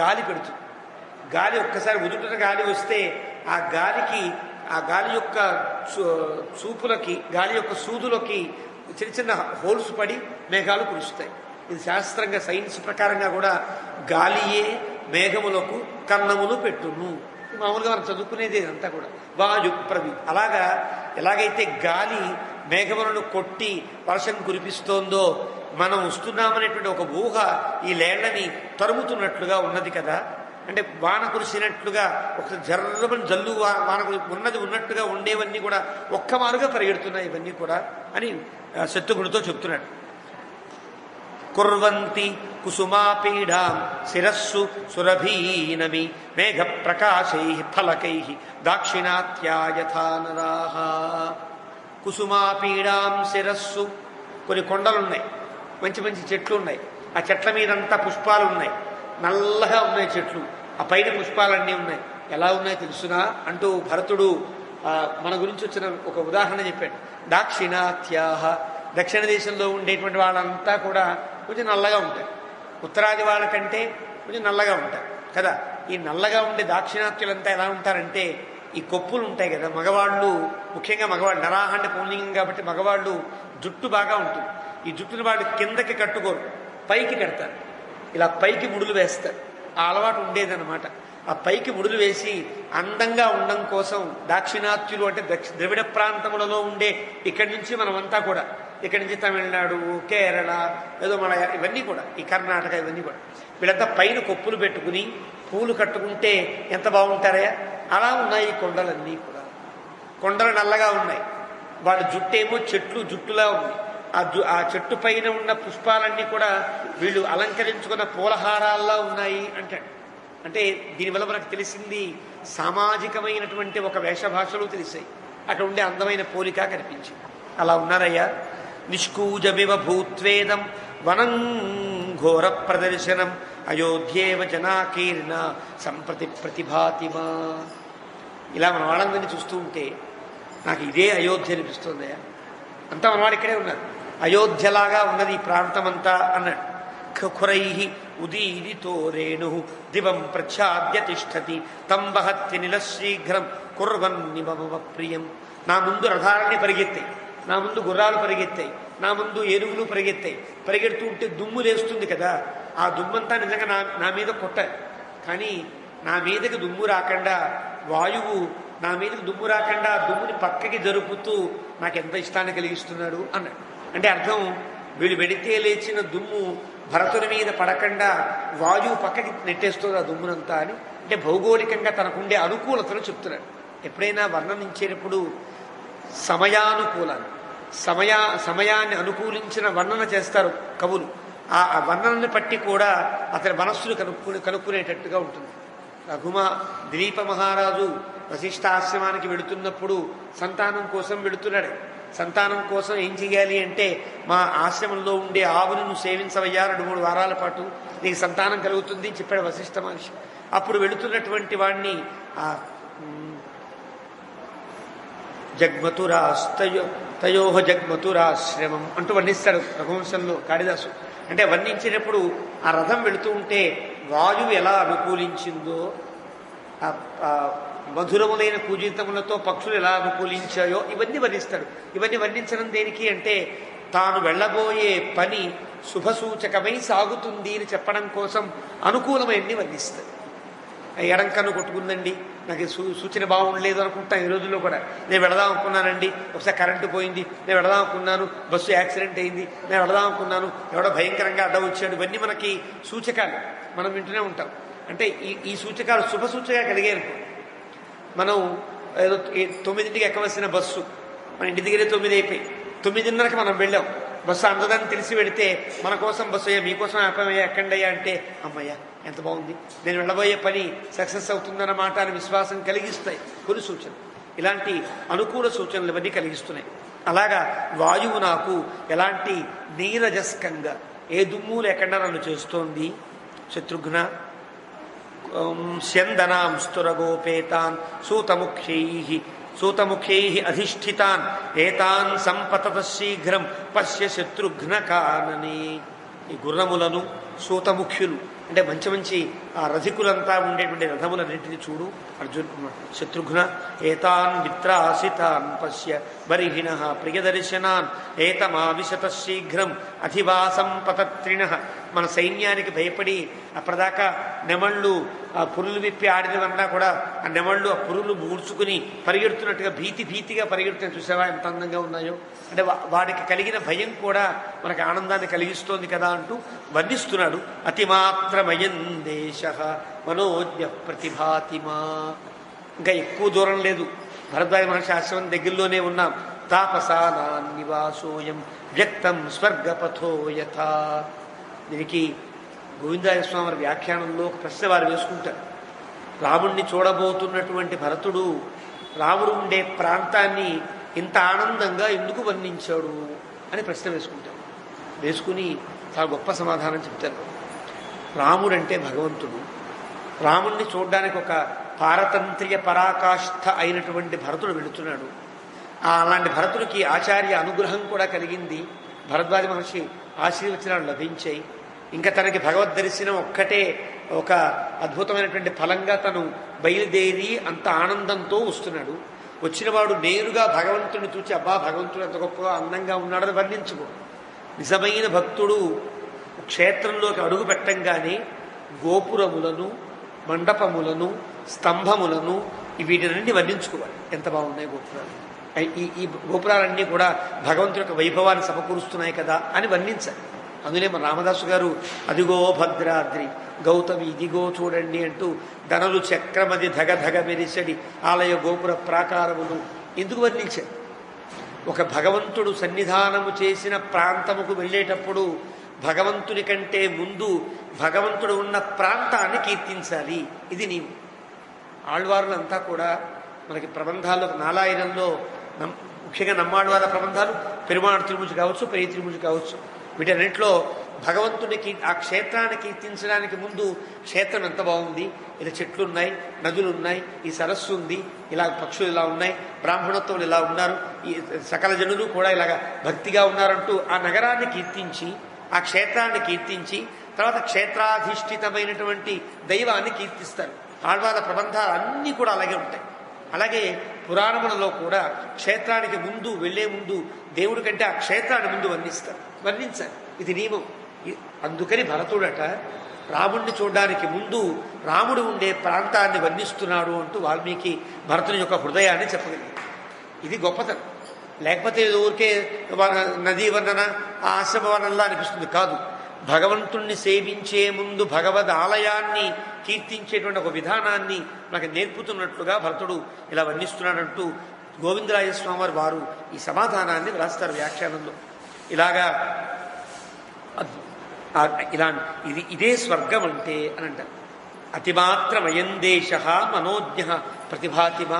గాలి పెడుతుంది. గాలి ఒక్కసారి ఉదుటున గాలి వస్తే ఆ గాలి యొక్క చూపులకి, గాలి యొక్క సూదులకి చిన్న చిన్న హోల్స్ పడి మేఘాలు కురుస్తాయి. ఇది శాస్త్రంగా సైన్స్ ప్రకారంగా కూడా గాలియే మేఘములకు కన్నములు పెట్టును. మామూలుగా మనం చదువుకునేది ఇదంతా కూడా వాయు అలాగా ఎలాగైతే గాలి మేఘములను కొట్టి వర్షం కురిపిస్తోందో మనం వస్తున్నామనేటువంటి ఒక ఊహ ఈ లేళ్లని తరుముతున్నట్లుగా ఉన్నది కదా. అంటే వాన కురిసినట్లుగా ఒక జర్రమని జల్లు వాన ఉన్నది ఉన్నట్టుగా ఉండేవన్నీ కూడా ఒక్కమారుగా పరిగెడుతున్నాయి ఇవన్నీ కూడా అని శత్రుఘ్నుడితో చెప్తున్నాడు. కుర్వంతి కుసుమాపీడాం శిరస్సు సురభీనమి మేఘ ప్రకాశై ఫలకై దాక్షిణాత్యాయథా నరాః. కుసుమాపీడాం శిరస్సు. కొన్ని కొండలున్నాయి, మంచి మంచి చెట్లు ఉన్నాయి. ఆ చెట్ల మీదంతా పుష్పాలు ఉన్నాయి, నల్లగా ఉన్నాయి చెట్లు. ఆ పైన పుష్పాలన్నీ ఉన్నాయి. ఎలా ఉన్నాయో తెలుసునా అంటూ భరతుడు మన గురించి వచ్చిన ఒక ఉదాహరణ చెప్పాడు. దాక్షిణాత్యాహ. దక్షిణ దేశంలో ఉండేటువంటి వాళ్ళంతా కూడా కొంచెం నల్లగా ఉంటారు. ఉత్తరాది వాళ్ళకంటే కొంచెం నల్లగా ఉంటారు కదా. ఈ నల్లగా ఉండే దాక్షిణాత్యులంతా ఎలా ఉంటారంటే ఈ కొప్పులు ఉంటాయి కదా, మగవాళ్ళు ముఖ్యంగా మగవాళ్ళు, నరాహండ పౌర్ణింగం కాబట్టి మగవాళ్ళు జుట్టు బాగా ఉంటుంది. ఈ జుట్టుని వాళ్ళు కిందకి కట్టుకోరు, పైకి కడతారు. ఇలా పైకి ముడులు వేస్తారు. ఆ అలవాటు ఉండేదన్నమాట. ఆ పైకి ముడులు వేసి అందంగా ఉండడం కోసం దాక్షిణాత్యులు అంటే ద్రవిడ ప్రాంతములలో ఉండే ఇక్కడి నుంచి మనమంతా కూడా, ఇక్కడి నుంచి తమిళనాడు, కేరళ, ఏదో మన ఇవన్నీ కూడా, ఈ కర్ణాటక ఇవన్నీ కూడా వీళ్ళంతా పైన కొప్పులు పెట్టుకుని పూలు కట్టుకుంటే ఎంత బాగుంటారయ్యా. అలా ఉన్నాయి ఈ కొండలన్నీ కూడా. కొండలు నల్లగా ఉన్నాయి. వాళ్ళ జుట్టేమో జుట్టులా ఉంది. ఆ చెట్టు పైన ఉన్న పుష్పాలన్నీ కూడా వీళ్ళు అలంకరించుకున్న పూలహారాల్లా ఉన్నాయి అంటాడు. అంటే దీనివల్ల మనకు తెలిసింది సామాజికమైనటువంటి ఒక వేషభాషలు తెలిసాయి. అక్కడ ఉండే అందమైన పోలిక కనిపించింది. అలా ఉన్నారయ్యా. నిష్కూజమివ భూత్వేదం వనం ఘోర ప్రదర్శనం అయోధ్యేవ జనాకీర్ణ సంప్రతి ప్రతిభాతిమా. ఇలా మన వాళ్ళందరినీ చూస్తూ ఉంటే నాకు ఇదే అయోధ్య అనిపిస్తుందయ్యా. అంతా మనవాడు ఇక్కడే ఉన్నారు. అయోధ్యలాగా ఉన్నది ఈ ప్రాంతం అంతా అన్నాడు. ఖురై ఉదీరితో రేణు దివం ప్రచ్ఛాద్య తిష్టతి తం వహత్య నిలశీఘ్రం కుర్వన్నివ మమ ప్రియం. నా ముందు రథాలన్నీ పరిగెత్తాయి, నా ముందు గుర్రాలు పరిగెత్తాయి, నా ముందు ఏనుగులు పరిగెత్తాయి. పరిగెడుతూ ఉంటే దుమ్ము లేస్తుంది కదా, ఆ దుమ్మంతా నిజంగా నా మీద కొట్టాలి. కానీ నా మీదకి దుమ్ము రాకుండా వాయువు నా మీదకి దుమ్ము రాకుండా దుమ్ముని పక్కకి జరుపుతూ నాకెంత ఇష్టాన్ని కలిగిస్తున్నాడు అన్నాడు. అంటే అర్థం, వీళ్ళు వెడితే లేచిన దుమ్ము భరతుని మీద పడకుండా వాయువు పక్కకి నెట్టేస్తుంది ఆ దుమ్మునంతా అని. అంటే భౌగోళికంగా తనకుండే అనుకూలతను చెప్తున్నాడు. ఎప్పుడైనా వర్ణనించేటప్పుడు సమయానుకూలాన్ని సమయాన్ని అనుకూలించిన వర్ణన చేస్తారు కవులు. ఆ వర్ణనని బట్టి కూడా అతని మనస్సును కనుక్కునేటట్టుగా ఉంటుంది. ద్వీప మహారాజు వశిష్ఠాశ్రమానికి వెళుతున్నప్పుడు సంతానం కోసం వెళుతున్నాడు. సంతానం కోసం ఏం చెయ్యాలి అంటే, మా ఆశ్రమంలో ఉండే ఆవును నువ్వు సేవించవయ్యా, 2-3 వారాల పాటు నీకు సంతానం కలుగుతుంది చెప్పాడు వశిష్ఠ మహర్షి. అప్పుడు వెళుతున్నటువంటి వాడిని తయోహ జగ్మతురాశ్రమం అంటూ వర్ణిస్తాడు రఘువంశంలో కాళిదాసు. అంటే వర్ణించేటప్పుడు ఆ రథం వెళుతూ ఉంటే వాయువు ఎలా అనుకూలించిందో, మధురములైన పూజితములతో పక్షులు ఎలా అనుకూలించాయో ఇవన్నీ వర్ణిస్తాడు. ఇవన్నీ వర్ణించడం దేనికి అంటే, తాను వెళ్ళబోయే పని శుభసూచకమై సాగుతుంది అని చెప్పడం కోసం అనుకూలమైనవి వర్ణిస్తాడు. ఎడంకన్ను కొట్టుకుందండి, నాకు సూచన బాగుండలేదు అనుకుంటాం ఈ రోజుల్లో కూడా. నేను వెళదాం అనుకున్నానండి, ఒకసారి కరెంటు పోయింది, నేను వెళదాం అనుకున్నాను, బస్సు యాక్సిడెంట్ అయింది, నేను వెళదాం అనుకున్నాను, ఎవడో భయంకరంగా అడ్డం వచ్చాడు. ఇవన్నీ మనకి సూచకాలు, మనం వింటూనే ఉంటాం. అంటే ఈ సూచకాలు శుభ సూచగా కలిగారు. మనం ఏదో 9ంటికి ఎక్కవలసిన బస్సు మన ఇంటి దగ్గరే 9 అయిపోయి 9:30కి మనం వెళ్ళాం. బస్సు అందదని తెలిసి వెళితే మన కోసం బస్సు అయ్యా, మీకోసం ఆపమయ్యా, ఎక్కండయ్యా అంటే అమ్మయ్యా ఎంత బాగుంది, నేను వెళ్ళబోయే పని సక్సెస్ అవుతుందన్నమాట అని విశ్వాసం కలిగిస్తాయి కొన్ని సూచనలు. ఇలాంటి అనుకూల సూచనలు ఇవన్నీ కలిగిస్తున్నాయి. అలాగా వాయువు నాకు ఎలాంటి నీరజస్కంగా ఏ దుమ్ము లేకుండా నన్ను చేస్తోంది. శత్రుఘ్న స్యందనాం స్తురగోపేతాన్ సూతముఖ్యై అధిష్ఠితాన్ ఏతాన్ సంపతత శీఘ్రం పశ్య శత్రుఘ్న కానని. ఈ గుర్రములను సూతముఖ్యులు అంటే మంచి మంచి ఆ రథికులంతా ఉండేటువంటి రథములన్నింటినీ చూడు శత్రుఘ్న. ఏతాన్ మిత్రాసితాన్ పశ్య బరిహిణ ప్రియదర్శనాన్ ఏతమావిశత శీఘ్రం అధివాసం పతత్రిణ. మన సైన్యానికి భయపడి అప్పటిదాకా నెమళ్ళు ఆ పురులు విప్పి ఆడినవన్నా కూడా ఆ నెమళ్ళు ఆ పురులు మూడ్చుకుని పరిగెడుతున్నట్టుగా భీతిగా పరిగెడుతున్నాయి. చూసావా ఎంత అందంగా ఉన్నాయో. అంటే వాడికి కలిగిన భయం కూడా మనకు ఆనందాన్ని కలిగిస్తోంది కదా అంటూ వర్ణిస్తున్నాడు. అతిమాత్రమయం దేశ మనోజ్ఞ ప్రతిభాతిమా. ఇంకా ఎక్కువ దూరం లేదు, భరద్వాజ మహర్షి ఆశ్రమం దగ్గరలోనే ఉన్నాం. తాపసానాన్నివాసోయం వ్యక్తం స్వర్గపథో యథా. దీనికి గోవిందాయస్వామి వారి వ్యాఖ్యానంలో ఒక ప్రశ్న వారు వేసుకుంటారు. రాముణ్ణి చూడబోతున్నటువంటి భరతుడు రాముడు ఉండే ప్రాంతాన్ని ఇంత ఆనందంగా ఎందుకు వర్ణించాడు అని ప్రశ్న వేసుకుంటారు. వేసుకుని చాలా గొప్ప సమాధానం చెప్తారు. రాముడంటే భగవంతుడు. రాముణ్ణి చూడడానికి ఒక పారతంత్ర్య పరాకాష్ఠ అయినటువంటి భరతుడు వెళుతున్నాడు. అలాంటి భరతుడికి ఆచార్య అనుగ్రహం కూడా కలిగింది. భరద్వాజ మహర్షి ఆశీర్వచనాలు లభించాయి. ఇంకా తనకి భగవద్ దర్శనం ఒక్కటే ఒక అద్భుతమైనటువంటి ఫలంగా తను బయలుదేరి అంత ఆనందంతో వస్తున్నాడు. వచ్చినవాడు నేరుగా భగవంతుడిని చూచి అబ్బా భగవంతుడు ఎంత గొప్పగా అందంగా ఉన్నాడని వర్ణించుకో. నిజమైన భక్తుడు క్షేత్రంలోకి అడుగు పెట్టంగానే గోపురములను, మండపములను, స్తంభములను వీటినన్నీ వర్ణించుకోవాలి. ఎంత బాగున్నాయి గోపురాలు, ఈ గోపురాలన్నీ కూడా భగవంతుడి యొక్క వైభవాన్ని సమకూరుస్తున్నాయి కదా అని వర్ణించాలి. అందులో మన రామదాసు గారు అదిగో భద్రాద్రి గౌతమి ఇదిగో చూడండి అంటూ ధనలు చక్రమది ధగధగ మెరిసడి ఆలయ గోపుర ప్రాకారమును ఎందుకు వర్ణించారు? ఒక భగవంతుడు సన్నిధానము చేసిన ప్రాంతముకు వెళ్ళేటప్పుడు భగవంతుని కంటే ముందు భగవంతుడు ఉన్న ప్రాంతాన్ని కీర్తించాలి. ఇది నీవు. ఆళ్వారులంతా కూడా మనకి ప్రబంధాల్లో నాలాయిరంలో ముఖ్యంగా నమ్మాళ్వార ప్రబంధాలు పెరుమాళ్ తిరుముజి కావచ్చు, పెరియ తిరుముజి కావచ్చు, వీటన్నింటిలో భగవంతునికి ఆ క్షేత్రాన్ని కీర్తించడానికి ముందు క్షేత్రం ఎంత బాగుంది, ఇలా చెట్లు ఉన్నాయి, నదులు ఉన్నాయి, ఈ సరస్సు ఉంది, ఇలా పక్షులు ఇలా ఉన్నాయి, బ్రాహ్మణత్వులు ఇలా ఉన్నారు, ఈ సకల జనులు కూడా ఇలాగా భక్తిగా ఉన్నారంటూ ఆ నగరాన్ని కీర్తించి, ఆ క్షేత్రాన్ని కీర్తించి తర్వాత క్షేత్రాధిష్ఠితమైనటువంటి దైవాన్ని కీర్తిస్తారు. ఆళ్వాల ప్రబంధాలు అన్నీ కూడా అలాగే ఉంటాయి. అలాగే పురాణములలో కూడా క్షేత్రానికి ముందు వెళ్లే ముందు దేవుడి కంటే ఆ క్షేత్రాన్ని ముందు వర్ణించాలి. ఇది నియమం. అందుకని భరతుడట రాముడిని చూడడానికి ముందు రాముడు ఉండే ప్రాంతాన్ని వర్ణిస్తున్నాడు అంటూ వాల్మీకి భరతుని యొక్క హృదయాన్ని చెప్పగలిగాడు. ఇది గొప్పతనం. లేకపోతే ఊరికే నదీ వర్ణన ఆశ్రమ వర్ణనలా అనిపిస్తుంది. కాదు, భగవంతుణ్ణి సేవించే ముందు భగవద్ ఆలయాన్ని కీర్తించేటువంటి ఒక విధానాన్ని మనకు నేర్పుతున్నట్లుగా భరతుడు ఇలా వర్ణిస్తున్నాడంటూ గోవిందరాజస్వామి వారు ఈ సమాధానాన్ని వ్రాస్తారు వ్యాఖ్యానంలో. ఇలాగా ఇదే స్వర్గం అంటే అని అంటారు. అతిమాత్రమయం దేశ మనోజ్ఞ ప్రతిభాతిమ,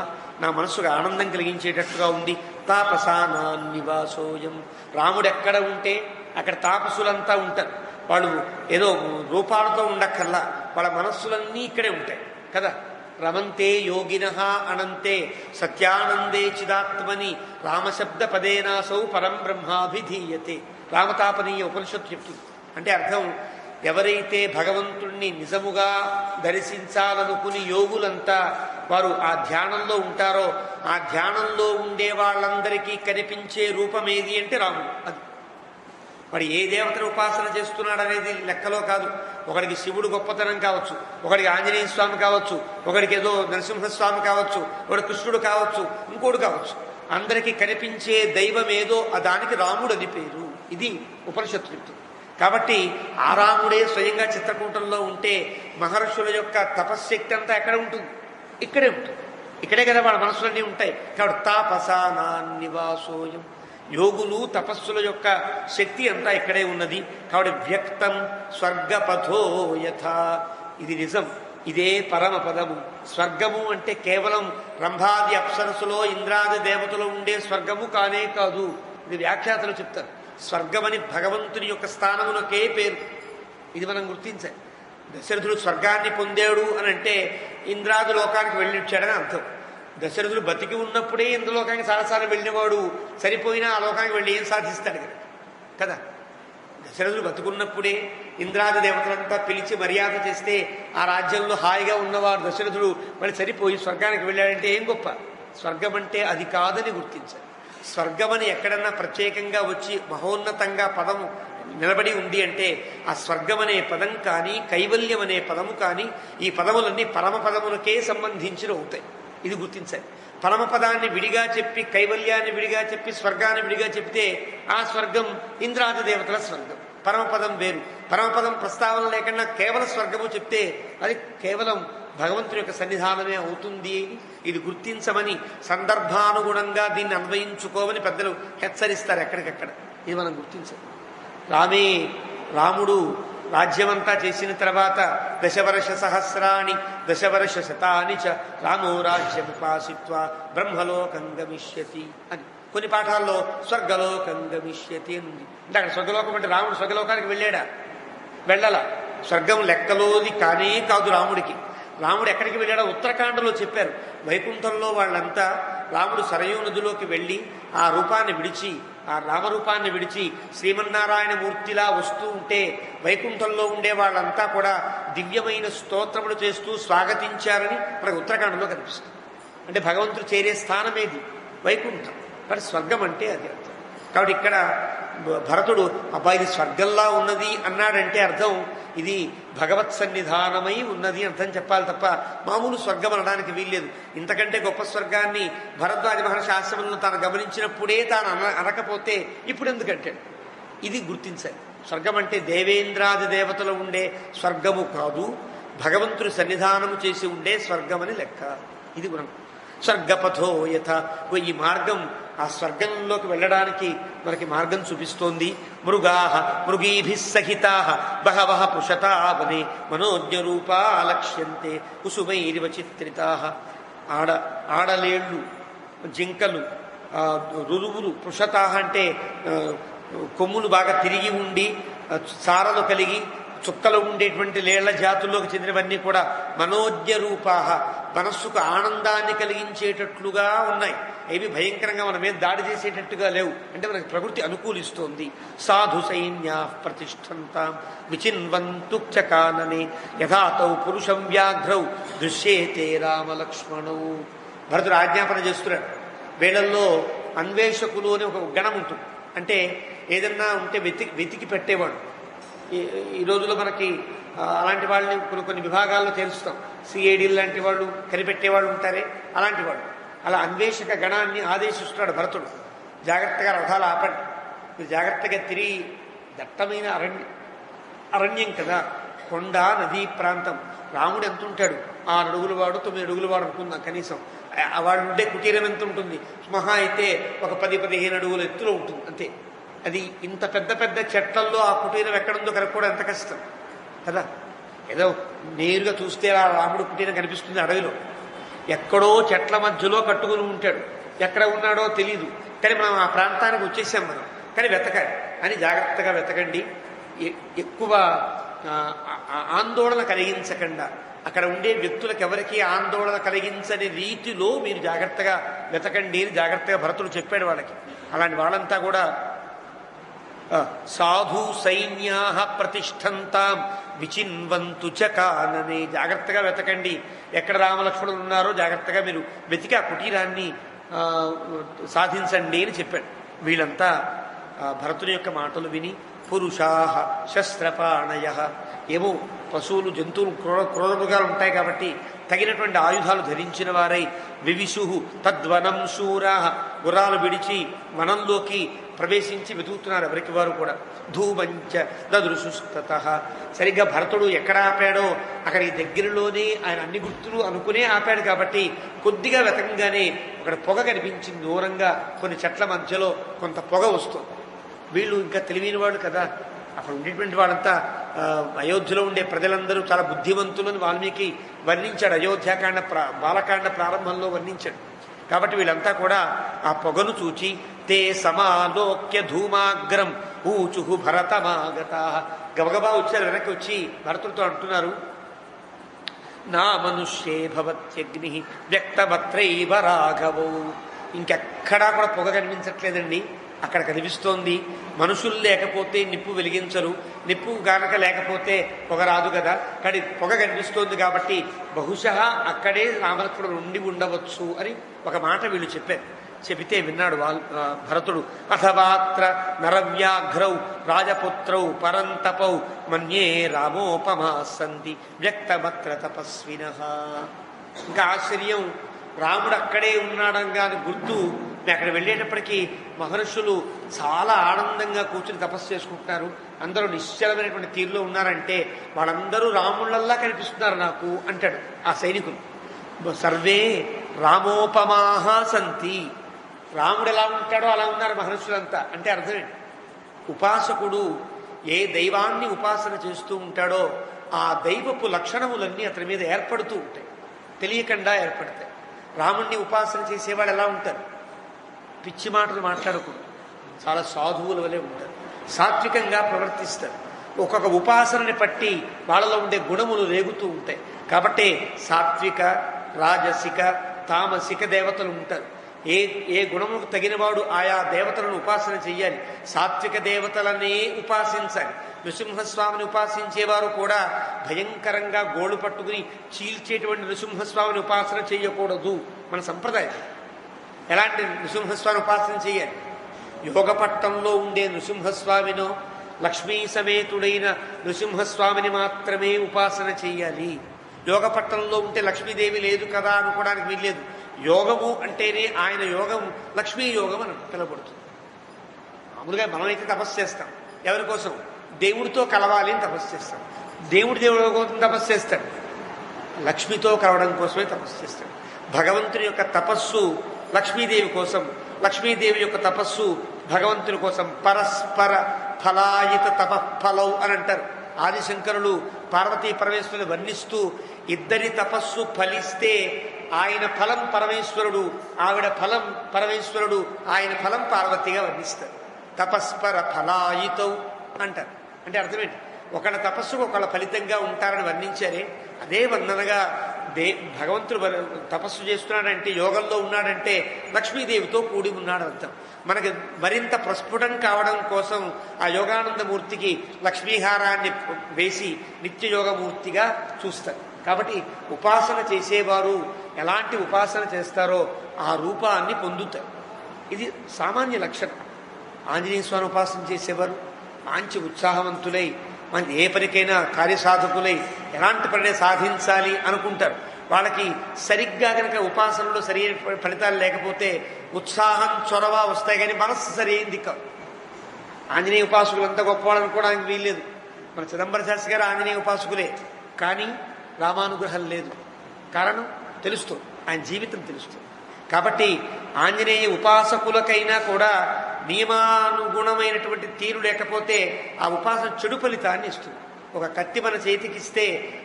నా మనసుకు ఆనందం కలిగించేటట్టుగా ఉంది. తాపసానాన్నివాసోయం, రాముడు ఎక్కడ ఉంటే అక్కడ తాపసులంతా ఉంటారు. వాళ్ళు ఏదో రూపాలతో ఉండక్కర్లా, వాళ్ళ మనస్సులన్నీ ఇక్కడే ఉంటాయి కదా. రమంతే యోగిన అనంతే సత్యానందే చిదాత్మని రామశబ్ద పదేనాసౌ పరం బ్రహ్మాభిధీయతే. రామతాపనీయ ఉపనిషత్తు చెప్తుంది. అంటే అర్థం, ఎవరైతే భగవంతుణ్ణి నిజముగా దర్శించాలనుకుని యోగులంతా వారు ఆ ధ్యానంలో ఉంటారో, ఆ ధ్యానంలో ఉండే వాళ్ళందరికీ కనిపించే రూపం ఏది అంటే రాముడు. అది వాడు ఏ దేవతను ఉపాసన చేస్తున్నాడు అనేది లెక్కలో కాదు. ఒకడికి శివుడు గొప్పతనం కావచ్చు, ఒకడికి ఆంజనేయ స్వామి కావచ్చు, ఒకడికి ఏదో నరసింహస్వామి కావచ్చు, ఒకటి కృష్ణుడు కావచ్చు, ఇంకోడు కావచ్చు. అందరికీ కనిపించే దైవం ఏదో దానికి రాముడు అని పేరు. ఇది ఉపనిషత్తు చెప్తుంది. కాబట్టి ఆ రాముడే స్వయంగా చిత్రకూటంలో ఉంటే మహర్షుల యొక్క తపశ్శక్తి అంతా ఎక్కడ ఉంటుంది? ఇక్కడే ఉంటుంది. ఇక్కడే కదా వాళ్ళ మనసులన్నీ ఉంటాయి. కాబట్టి తాపసానాన్నివాసోయం, యోగులు తపస్సుల యొక్క శక్తి అంతా ఇక్కడే ఉన్నది. కాబట్టి వ్యక్తం స్వర్గపథో యథా, ఇది నిజం, ఇదే పరమ పదము. స్వర్గము అంటే కేవలం రంభాది అప్సరసులో ఇంద్రాది దేవతలు ఉండే స్వర్గము కానే కాదు. ఇది వ్యాఖ్యాతలు చెప్తారు. స్వర్గమని భగవంతుని యొక్క స్థానమునకే పేరు. ఇది మనం గుర్తించాలి. దశరథుడు స్వర్గాన్ని పొందాడు అని అంటే ఇంద్రాది లోకానికి వెళ్ళిచ్చాడని అర్థం. దశరథుడు బతికి ఉన్నప్పుడే ఇంద్రలోకానికి చాలాసార్లు వెళ్ళినవాడు సరిపోయినా ఆ లోకానికి వెళ్ళి ఏం సాధిస్తాడు కదా. దశరథుడు బతుకున్నప్పుడే ఇంద్రాది దేవతలంతా పిలిచి మర్యాద చేస్తే ఆ రాజ్యంలో హాయిగా ఉన్నవాడు దశరథుడు మళ్ళీ సరిపోయి స్వర్గానికి వెళ్ళాడంటే ఏం గొప్ప. స్వర్గం అంటే అది కాదని గుర్తించాలి. స్వర్గమని ఎక్కడన్నా ప్రత్యేకంగా వచ్చి మహోన్నతంగా పదము నిలబడి ఉంది అంటే ఆ స్వర్గం అనే పదం కానీ కైవల్యం అనే పదము కానీ ఈ పదములన్నీ పరమపదములకే సంబంధించిన అవుతాయి. ఇది గుర్తించాలి. పరమపదాన్ని విడిగా చెప్పి కైవల్యాన్ని విడిగా చెప్పి స్వర్గాన్ని విడిగా చెప్తే ఆ స్వర్గం ఇంద్రాది దేవతల స్వర్గం. పరమపదం వేరు. పరమపదం ప్రస్తావన లేకుండా కేవలం స్వర్గము చెప్తే అది కేవలం భగవంతుని యొక్క సన్నిధానమే అవుతుంది. ఇది గుర్తించమని సందర్భానుగుణంగా దీన్ని అన్వయించుకోమని పెద్దలు హెచ్చరిస్తారు ఎక్కడికక్కడ. ఇది మనం గుర్తించాలి. రాముడు రాజ్యమంతా చేసిన తర్వాత దశవర్ష సహస్రాణి దశవర్ష శతాని చ రామో రాజ్యముపాసిత్వా బ్రహ్మలోకం గమిష్యతి అని. కొన్ని పాఠాల్లో స్వర్గలోకం గమిష్యతి అని ఉంది. అంటే అక్కడ స్వర్గలోకం అంటే రాముడు స్వర్గలోకానికి వెళ్ళాడా? వెళ్ళాల. స్వర్గం లెక్కలోది కానే కాదు రాముడికి. రాముడు ఎక్కడికి వెళ్ళాడో ఉత్తరాఖండలో చెప్పారు. వైకుంఠంలో వాళ్ళంతా రాముడు సరయూ నదిలోకి వెళ్ళి ఆ రూపాన్ని విడిచి, ఆ రామరూపాన్ని విడిచి శ్రీమన్నారాయణ మూర్తిలా వస్తూ ఉంటే వైకుంఠంలో ఉండే వాళ్ళంతా కూడా దివ్యమైన స్తోత్రములు చేస్తూ స్వాగతించారని మనకు ఉత్తరాఖండలో కనిపిస్తుంది. అంటే భగవంతుడు చేరే స్థానం ఏది? వైకుంఠం. కానీ స్వర్గం అంటే అది అర్థం. కాబట్టి ఇక్కడ భరతుడు అబ్బాయి స్వర్గంలా ఉన్నది అన్నాడంటే అర్థం ఇది భగవత్ సన్నిధానమై ఉన్నది అర్థం చెప్పాలి తప్ప మామూలు స్వర్గం అనడానికి వీల్లేదు. ఇంతకంటే గొప్ప స్వర్గాన్ని భరద్వాజ మహర్షి ఆశ్రమంలో తాను గమనించినప్పుడే తాను అనకపోతే ఇప్పుడు ఎందుకంటాడు? ఇది గుర్తించాలి. స్వర్గం అంటే దేవేంద్రాది దేవతలు ఉండే స్వర్గము కాదు, భగవంతుడి సన్నిధానము చేసి ఉండే స్వర్గమని లెక్క. ఇది మనం స్వర్గపథో యథ. ఈ మార్గం ఆ స్వర్గంలోకి వెళ్ళడానికి మనకి మార్గం చూపిస్తోంది. మృగాః మృగీభిః సహితాః బహవః పుషతావనే మనోజ్ఞరూపా లక్ష్యంతే కుసుమైరివ చిత్రితాః. ఆడలేళ్ళు, జింకలు, రురువులు, పుషతాః అంటే కొమ్ములు బాగా తిరిగి ఉండి సారలు కలిగి చుక్కలు ఉండేటువంటి లేళ్ల జాతుల్లోకి చెందినవన్నీ కూడా మనోజ్ఞ రూపాహ, మనస్సుకు ఆనందాన్ని కలిగించేటట్లుగా ఉన్నాయి. ఏవి భయంకరంగా మన మీద దాడి చేసేటట్టుగా లేవు. అంటే మనకి ప్రకృతి అనుకూలిస్తోంది. సాధు సైన్యా ప్రతిష్టంతాం విచిన్వంతు చకాననే యథాతౌ పురుషం వ్యాఘ్రౌ దృశ్యేతే రామలక్ష్మణౌ. భరతుడు ఆజ్ఞాపన చేస్తున్నాడు. వీళ్ళల్లో అన్వేషకులు అని ఒక గణం ఉంటుంది. అంటే ఏదన్నా ఉంటే వెతికి పెట్టేవాడు. ఈ రోజుల్లో మనకి అలాంటి వాళ్ళని కొన్ని విభాగాల్లో తెలుస్తాం. సిఐడి లాంటి వాళ్ళు కనిపెట్టేవాళ్ళు ఉంటారే, అలాంటి వాళ్ళు. అలా అన్వేషక గణాన్ని ఆదేశిస్తున్నాడు భరతుడు. జాగ్రత్తగా రథాలు ఆపండి, మీరు జాగ్రత్తగా తిరిగి దట్టమైన అరణ్యం కదా, కొండ నదీ ప్రాంతం. రాముడు ఎంత ఉంటాడు? 6 అడుగుల వాడు 9 అడుగుల వాడు అనుకుందాం కనీసం. వాడు ఉండే కుటీరం ఎంత ఉంటుంది? మహా అయితే ఒక 10-15 అడుగుల ఎత్తులో ఉంటుంది అంతే. అది ఇంత పెద్ద పెద్ద చెట్లల్లో ఆ కుటీరం ఎక్కడుందో కనుక్కోవడం ఎంత కష్టం కదా. ఏదో నేరుగా చూస్తే ఆ రాముడు కుటీరం కనిపిస్తుంది అడవిలో. ఎక్కడో చెట్ల మధ్యలో కట్టుకుని ఉంటాడు. ఎక్కడ ఉన్నాడో తెలీదు. కానీ మనం ఆ ప్రాంతానికి వచ్చేసాం మనం. కానీ వెతకాలి అని జాగ్రత్తగా వెతకండి. ఎక్కువ ఆందోళన కలిగించకుండా, అక్కడ ఉండే వ్యక్తులకు ఎవరికీ ఆందోళన కలిగించని రీతిలో మీరు జాగ్రత్తగా వెతకండి అని జాగ్రత్తగా భరతుడు చెప్పాడు వాళ్ళకి. అలాంటి వాళ్ళంతా కూడా సాధు సైన్యా ప్రతిష్టంతాం విచిన్వంతు చ కాననే, జాగ్రత్తగా వెతకండి. ఎక్కడ రామలక్ష్మణులు ఉన్నారో జాగ్రత్తగా మీరు వెతికి ఆ కుటీరాన్ని సాధించండి అని చెప్పాడు. వీళ్ళంతా భరతుని యొక్క మాటలు విని పురుషాహ శస్త్రపాణయ, ఏమో పశువులు జంతువులు క్రూరమృగాలు ఉంటాయి కాబట్టి తగినటువంటి ఆయుధాలు ధరించిన వారై వివిశు తద్వనం శూరా, గుర్రాలు విడిచి వనంలోకి ప్రవేశించి వెతుకుతున్నారు ఎవరికి వారు కూడా. ధూమంచ దదృశుస్తత, సరిగ్గా భరతుడు ఎక్కడ ఆపాడో అక్కడికి దగ్గరలోనే ఆయన అన్ని గుర్తులు అనుకునే ఆపాడు కాబట్టి కొద్దిగా వెతకంగానే అక్కడ పొగ కనిపించింది. దూరంగా కొన్ని చెట్ల మధ్యలో కొంత పొగ వస్తుంది. వీళ్ళు ఇంకా తెలివైన వాడు కదా, అక్కడ ఉండేటువంటి వాళ్ళంతా అయోధ్యలో ఉండే ప్రజలందరూ చాలా బుద్ధివంతులని వాల్మీకి వర్ణించాడు. అయోధ్యాకాండ బాలకాండ ప్రారంభంలో వర్ణించాడు. కాబట్టి వీళ్ళంతా కూడా ఆ పొగను చూచి తే సమాలోక్య ధూమాగ్రం ఊచుహు భరతమాగత, గబగబా వచ్చారు. వెనక్కి వచ్చి భరతుడితో అంటున్నారు, నా మనుష్యే భవత్యగ్ని వ్యక్తవత్రైవ రాఘవో. ఇంకెక్కడా కూడా పొగ కనిపించట్లేదండి, అక్కడ కనిపిస్తోంది. మనుషులు లేకపోతే నిప్పు వెలిగించరు, నిప్పు గనక లేకపోతే పొగ రాదు కదా. కానీ పొగ కనిపిస్తోంది కాబట్టి బహుశా అక్కడే రామలక్ష్మణుడు ఉండి ఉండవచ్చు అని ఒక మాట వీళ్ళు చెప్పారు. చెబితే విన్నాడు భరతుడు. అథవాత్ర నరవ్యాఘ్రౌ రాజపుత్రౌ పరంతపౌ మన్యే రామోపమా సంతి వ్యక్తమత్ర తపస్వినః. ఇంకా ఆశ్చర్యం, రాముడు అక్కడే ఉన్నాడంగాని గుర్తు. అక్కడ వెళ్ళేటప్పటికీ మహర్షులు చాలా ఆనందంగా కూర్చుని తపస్సు చేసుకుంటున్నారు. అందరూ నిశ్చలమైనటువంటి తీరులో ఉన్నారంటే వాళ్ళందరూ రాముళ్ళల్లా కనిపిస్తున్నారు నాకు అంటాడు ఆ సైనికులు. సర్వే రామోపమాహ సంతి, రాముడు ఎలా ఉంటాడో అలా ఉన్నారు మహర్షులంతా. అంటే అర్థమేంటి? ఉపాసకుడు ఏ దైవాన్ని ఉపాసన చేస్తూ ఉంటాడో ఆ దైవపు లక్షణములన్నీ అతని మీద ఏర్పడుతూ ఉంటాయి, తెలియకుండా ఏర్పడతాయి. రాముణ్ణి ఉపాసన చేసేవాడు ఎలా ఉంటారు? పిచ్చి మాటలు మాట్లాడకూడదు, చాలా సాధువుల వలె ఉంటారు, సాత్వికంగా ప్రవర్తిస్తారు. ఒక్కొక్క ఉపాసనని బట్టి వాళ్ళలో ఉండే గుణములు రేగుతూ ఉంటాయి. కాబట్టి సాత్విక, రాజసిక, తామసిక దేవతలు ఉంటారు. ఏ గుణముకు తగినవాడు ఆయా దేవతలను ఉపాసన చెయ్యాలి. సాత్విక దేవతలనే ఉపాసించాలి. నృసింహస్వామిని ఉపాసించేవారు కూడా భయంకరంగా గోళ్ళు పట్టుకుని చీల్చేటువంటి నృసింహస్వామిని ఉపాసన చేయకూడదు, మన సంప్రదాయం. ఎలాంటి నృసింహస్వామి ఉపాసన చేయాలి? యోగపట్టంలో ఉండే నృసింహస్వామినో లక్ష్మీ సమేతుడైన నృసింహస్వామిని మాత్రమే ఉపాసన చెయ్యాలి. యోగపట్టంలో ఉంటే లక్ష్మీదేవి లేదు కదా అనుకోవడానికి వీల్లేదు. యోగము అంటేనే ఆయన యోగం లక్ష్మీ యోగం అని పిలవబడుతుంది. మామూలుగా మనమైతే తపస్సు చేస్తాం ఎవరి కోసం? దేవుడితో కలవాలి అని తపస్సు చేస్తాం. దేవుడి కోసం తపస్సు చేస్తాడు, లక్ష్మితో కలవడం కోసమే తపస్సు చేస్తాడు. భగవంతుని యొక్క తపస్సు లక్ష్మీదేవి కోసం, లక్ష్మీదేవి యొక్క తపస్సు భగవంతుని కోసం. పరస్పర ఫలాయిత తపఫలౌ అని అంటారు ఆదిశంకరులు. పార్వతీ పరమేశ్వరుని వర్ణిస్తూ ఇద్దరి తపస్సు ఫలిస్తే ఆయన ఫలం పరమేశ్వరుడు, ఆవిడ ఫలం పరమేశ్వరుడు, ఆయన ఫలం పార్వతిగా వర్ణిస్తారు. తపస్పర ఫలాయితౌ అంటారు. అంటే అర్థమేంటి? ఒకళ్ళ తపస్సుకు ఒకళ్ళ ఫలితంగా ఉంటారని వర్ణించారే, అదే వర్ణనగా భగవంతుడు తపస్సు చేస్తున్నాడంటే, యోగంలో ఉన్నాడంటే లక్ష్మీదేవితో కూడి ఉన్నాడు అర్థం. మనకి మరింత ప్రస్ఫుటం కావడం కోసం ఆ యోగానందమూర్తికి లక్ష్మీహారాన్ని వేసి నిత్యయోగమూర్తిగా చూస్తారు. కాబట్టి ఉపాసన చేసేవారు ఎలాంటి ఉపాసన చేస్తారో ఆ రూపాన్ని పొందుతారు. ఇది సామాన్య లక్షణం. ఆంజనేయ స్వామి ఉపాసన చేసేవారు మంచి ఉత్సాహవంతులై, మంచి ఏ పనికైనా కార్యసాధకులై ఎలాంటి పనిని సాధించాలి అనుకుంటారు. వాళ్ళకి సరిగ్గా కనుక ఉపాసనలో సరైన ఫలితాలు లేకపోతే ఉత్సాహం చొరవ వస్తాయి, కానీ మనస్సు సరి అయింది కాదు. ఆంజనేయ ఉపాసకులు అంత గొప్పవాళ్ళు అనుకోవడానికి వీల్లేదు. మన చిదంబర శాస్త్రి గారు ఆంజనేయ ఉపాసకులే, కానీ రామానుగ్రహం లేదు. కారణం తెలుస్తుంది, ఆయన జీవితం తెలుస్తుంది. కాబట్టి ఆంజనేయ ఉపాసకులకైనా కూడా నియమానుగుణమైనటువంటి తీరు లేకపోతే ఆ ఉపాసన చెడు ఫలితాన్ని ఇస్తుంది. ఒక కత్తి మన చేతికిస్తే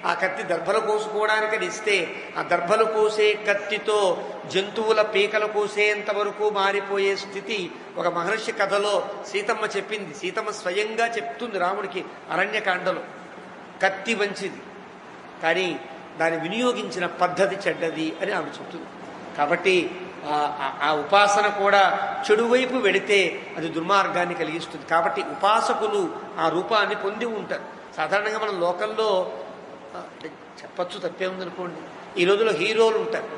ఆ కత్తి దర్భలు కోసుకోవడానికని ఇస్తే ఆ దర్భలు కోసే కత్తితో జంతువుల పీకలు కోసేంత వరకు మారిపోయే స్థితి ఒక మహర్షి కథలో సీతమ్మ చెప్పింది. సీతమ్మ స్వయంగా చెప్తుంది రాముడికి అరణ్యకాండలో. కత్తి మంచిది, కానీ దాన్ని వినియోగించిన పద్ధతి చెడ్డది అని ఆమె చెప్తుంది. కాబట్టి ఆ ఉపాసన కూడా చెడు వైపు వెళితే అది దుర్మార్గాన్ని కలిగిస్తుంది. కాబట్టి ఉపాసకులు ఆ రూపాన్ని పొంది ఉంటారు. సాధారణంగా మన లోకల్లో చెప్పచ్చు, తప్పే ఉందనుకోండి, ఈ రోజుల్లో హీరోలు ఉంటారు.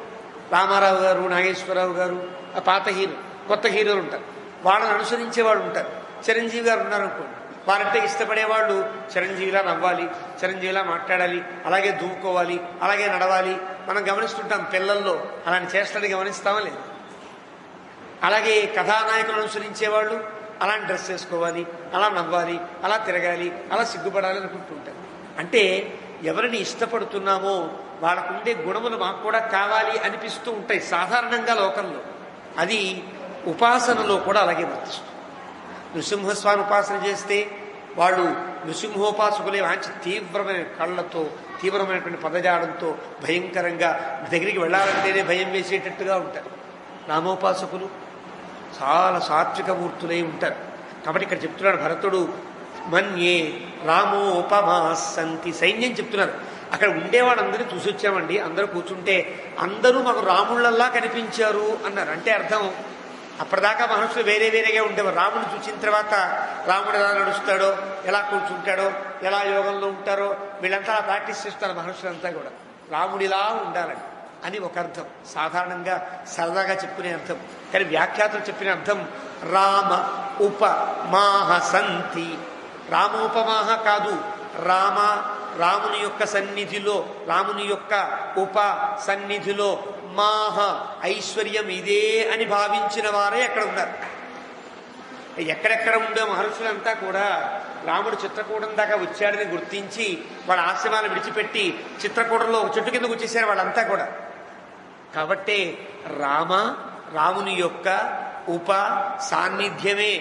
రామారావు గారు, నాగేశ్వరరావు గారు, ఆ పాత హీరో, కొత్త హీరోలు ఉంటారు. వాళ్ళని అనుసరించేవాడు ఉంటారు. చిరంజీవి గారు ఉన్నారనుకోండి, వారంటే ఇష్టపడేవాళ్ళు చిరంజీవిలా నవ్వాలి, చిరంజీవిలా మాట్లాడాలి, అలాగే దూకోవాలి, అలాగే నడవాలి. మనం గమనిస్తుంటాం పిల్లల్లో అలాంటి చేష్టని గమనిస్తామా లేదు? అలాగే కథానాయకులను అనుసరించేవాళ్ళు అలాంటి డ్రెస్ వేసుకోవాలి, అలా నవ్వాలి, అలా తిరగాలి, అలా సిగ్గుపడాలి అనుకుంటూ ఉంటారు. అంటే ఎవరిని ఇష్టపడుతున్నామో వాళ్ళకుండే గుణములు మాకు కూడా కావాలి అనిపిస్తూ ఉంటాయి సాధారణంగా లోకంలో. అది ఉపాసనలో కూడా అలాగే వర్తిస్తుంది. నృసింహస్వామి ఉపాసన చేస్తే వాళ్ళు నృసింహోపాసకులే మంచి తీవ్రమైన కళ్ళతో, తీవ్రమైనటువంటి పదజాడంతో భయంకరంగా దగ్గరికి వెళ్ళాలంటేనే భయం వేసేటట్టుగా ఉంటారు. రామోపాసకులు చాలా సాత్విక మూర్తులై ఉంటారు. కాబట్టి ఇక్కడ చెప్తున్నాడు భరతుడు, మన్యే రామోపమాసంతి. సైన్యం చెప్తున్నారు. అక్కడ ఉండేవాళ్ళందరినీ చూసి వచ్చామండి, అందరూ కూర్చుంటే అందరూ మాకు రాముళ్ళల్లా కనిపించారు అన్నారు. అంటే అర్థం అప్పటిదాకా మనుషులు వేరే వేరేగా ఉండేవారు. రాముడు చూసిన తర్వాత రాముడు ఎలా నడుస్తాడో, ఎలా కూర్చుంటాడో, ఎలా యోగంలో ఉంటారో వీళ్ళంతా ప్రాక్టీస్ చేస్తారు. మనుషులంతా కూడా రాముడిలా ఉండాలని అని ఒక అర్థం, సాధారణంగా సరదాగా చెప్పుకునే అర్థం. కానీ వ్యాఖ్యాతలు చెప్పిన అర్థం రామ ఉపమాహ సంతి. రామోపమాహ కాదు, రాముని యొక్క సన్నిధిలో, రాముని యొక్క సన్నిధిలో మాహ ఐశ్వర్యం ఇదే అని భావించిన వారే అక్కడ ఉన్నారు. ఎక్కడెక్కడ ఉండే మహర్షులంతా కూడా రాముడు చిత్రకూటం దాకా వచ్చాడని గుర్తించి వాళ్ళ ఆశ్రమాలను విడిచిపెట్టి చిత్రకూటంలో ఒక చెట్టు కిందకు వచ్చేసారు వాళ్ళంతా కూడా. కాబట్టే రాముని యొక్క సాన్నిధ్యమే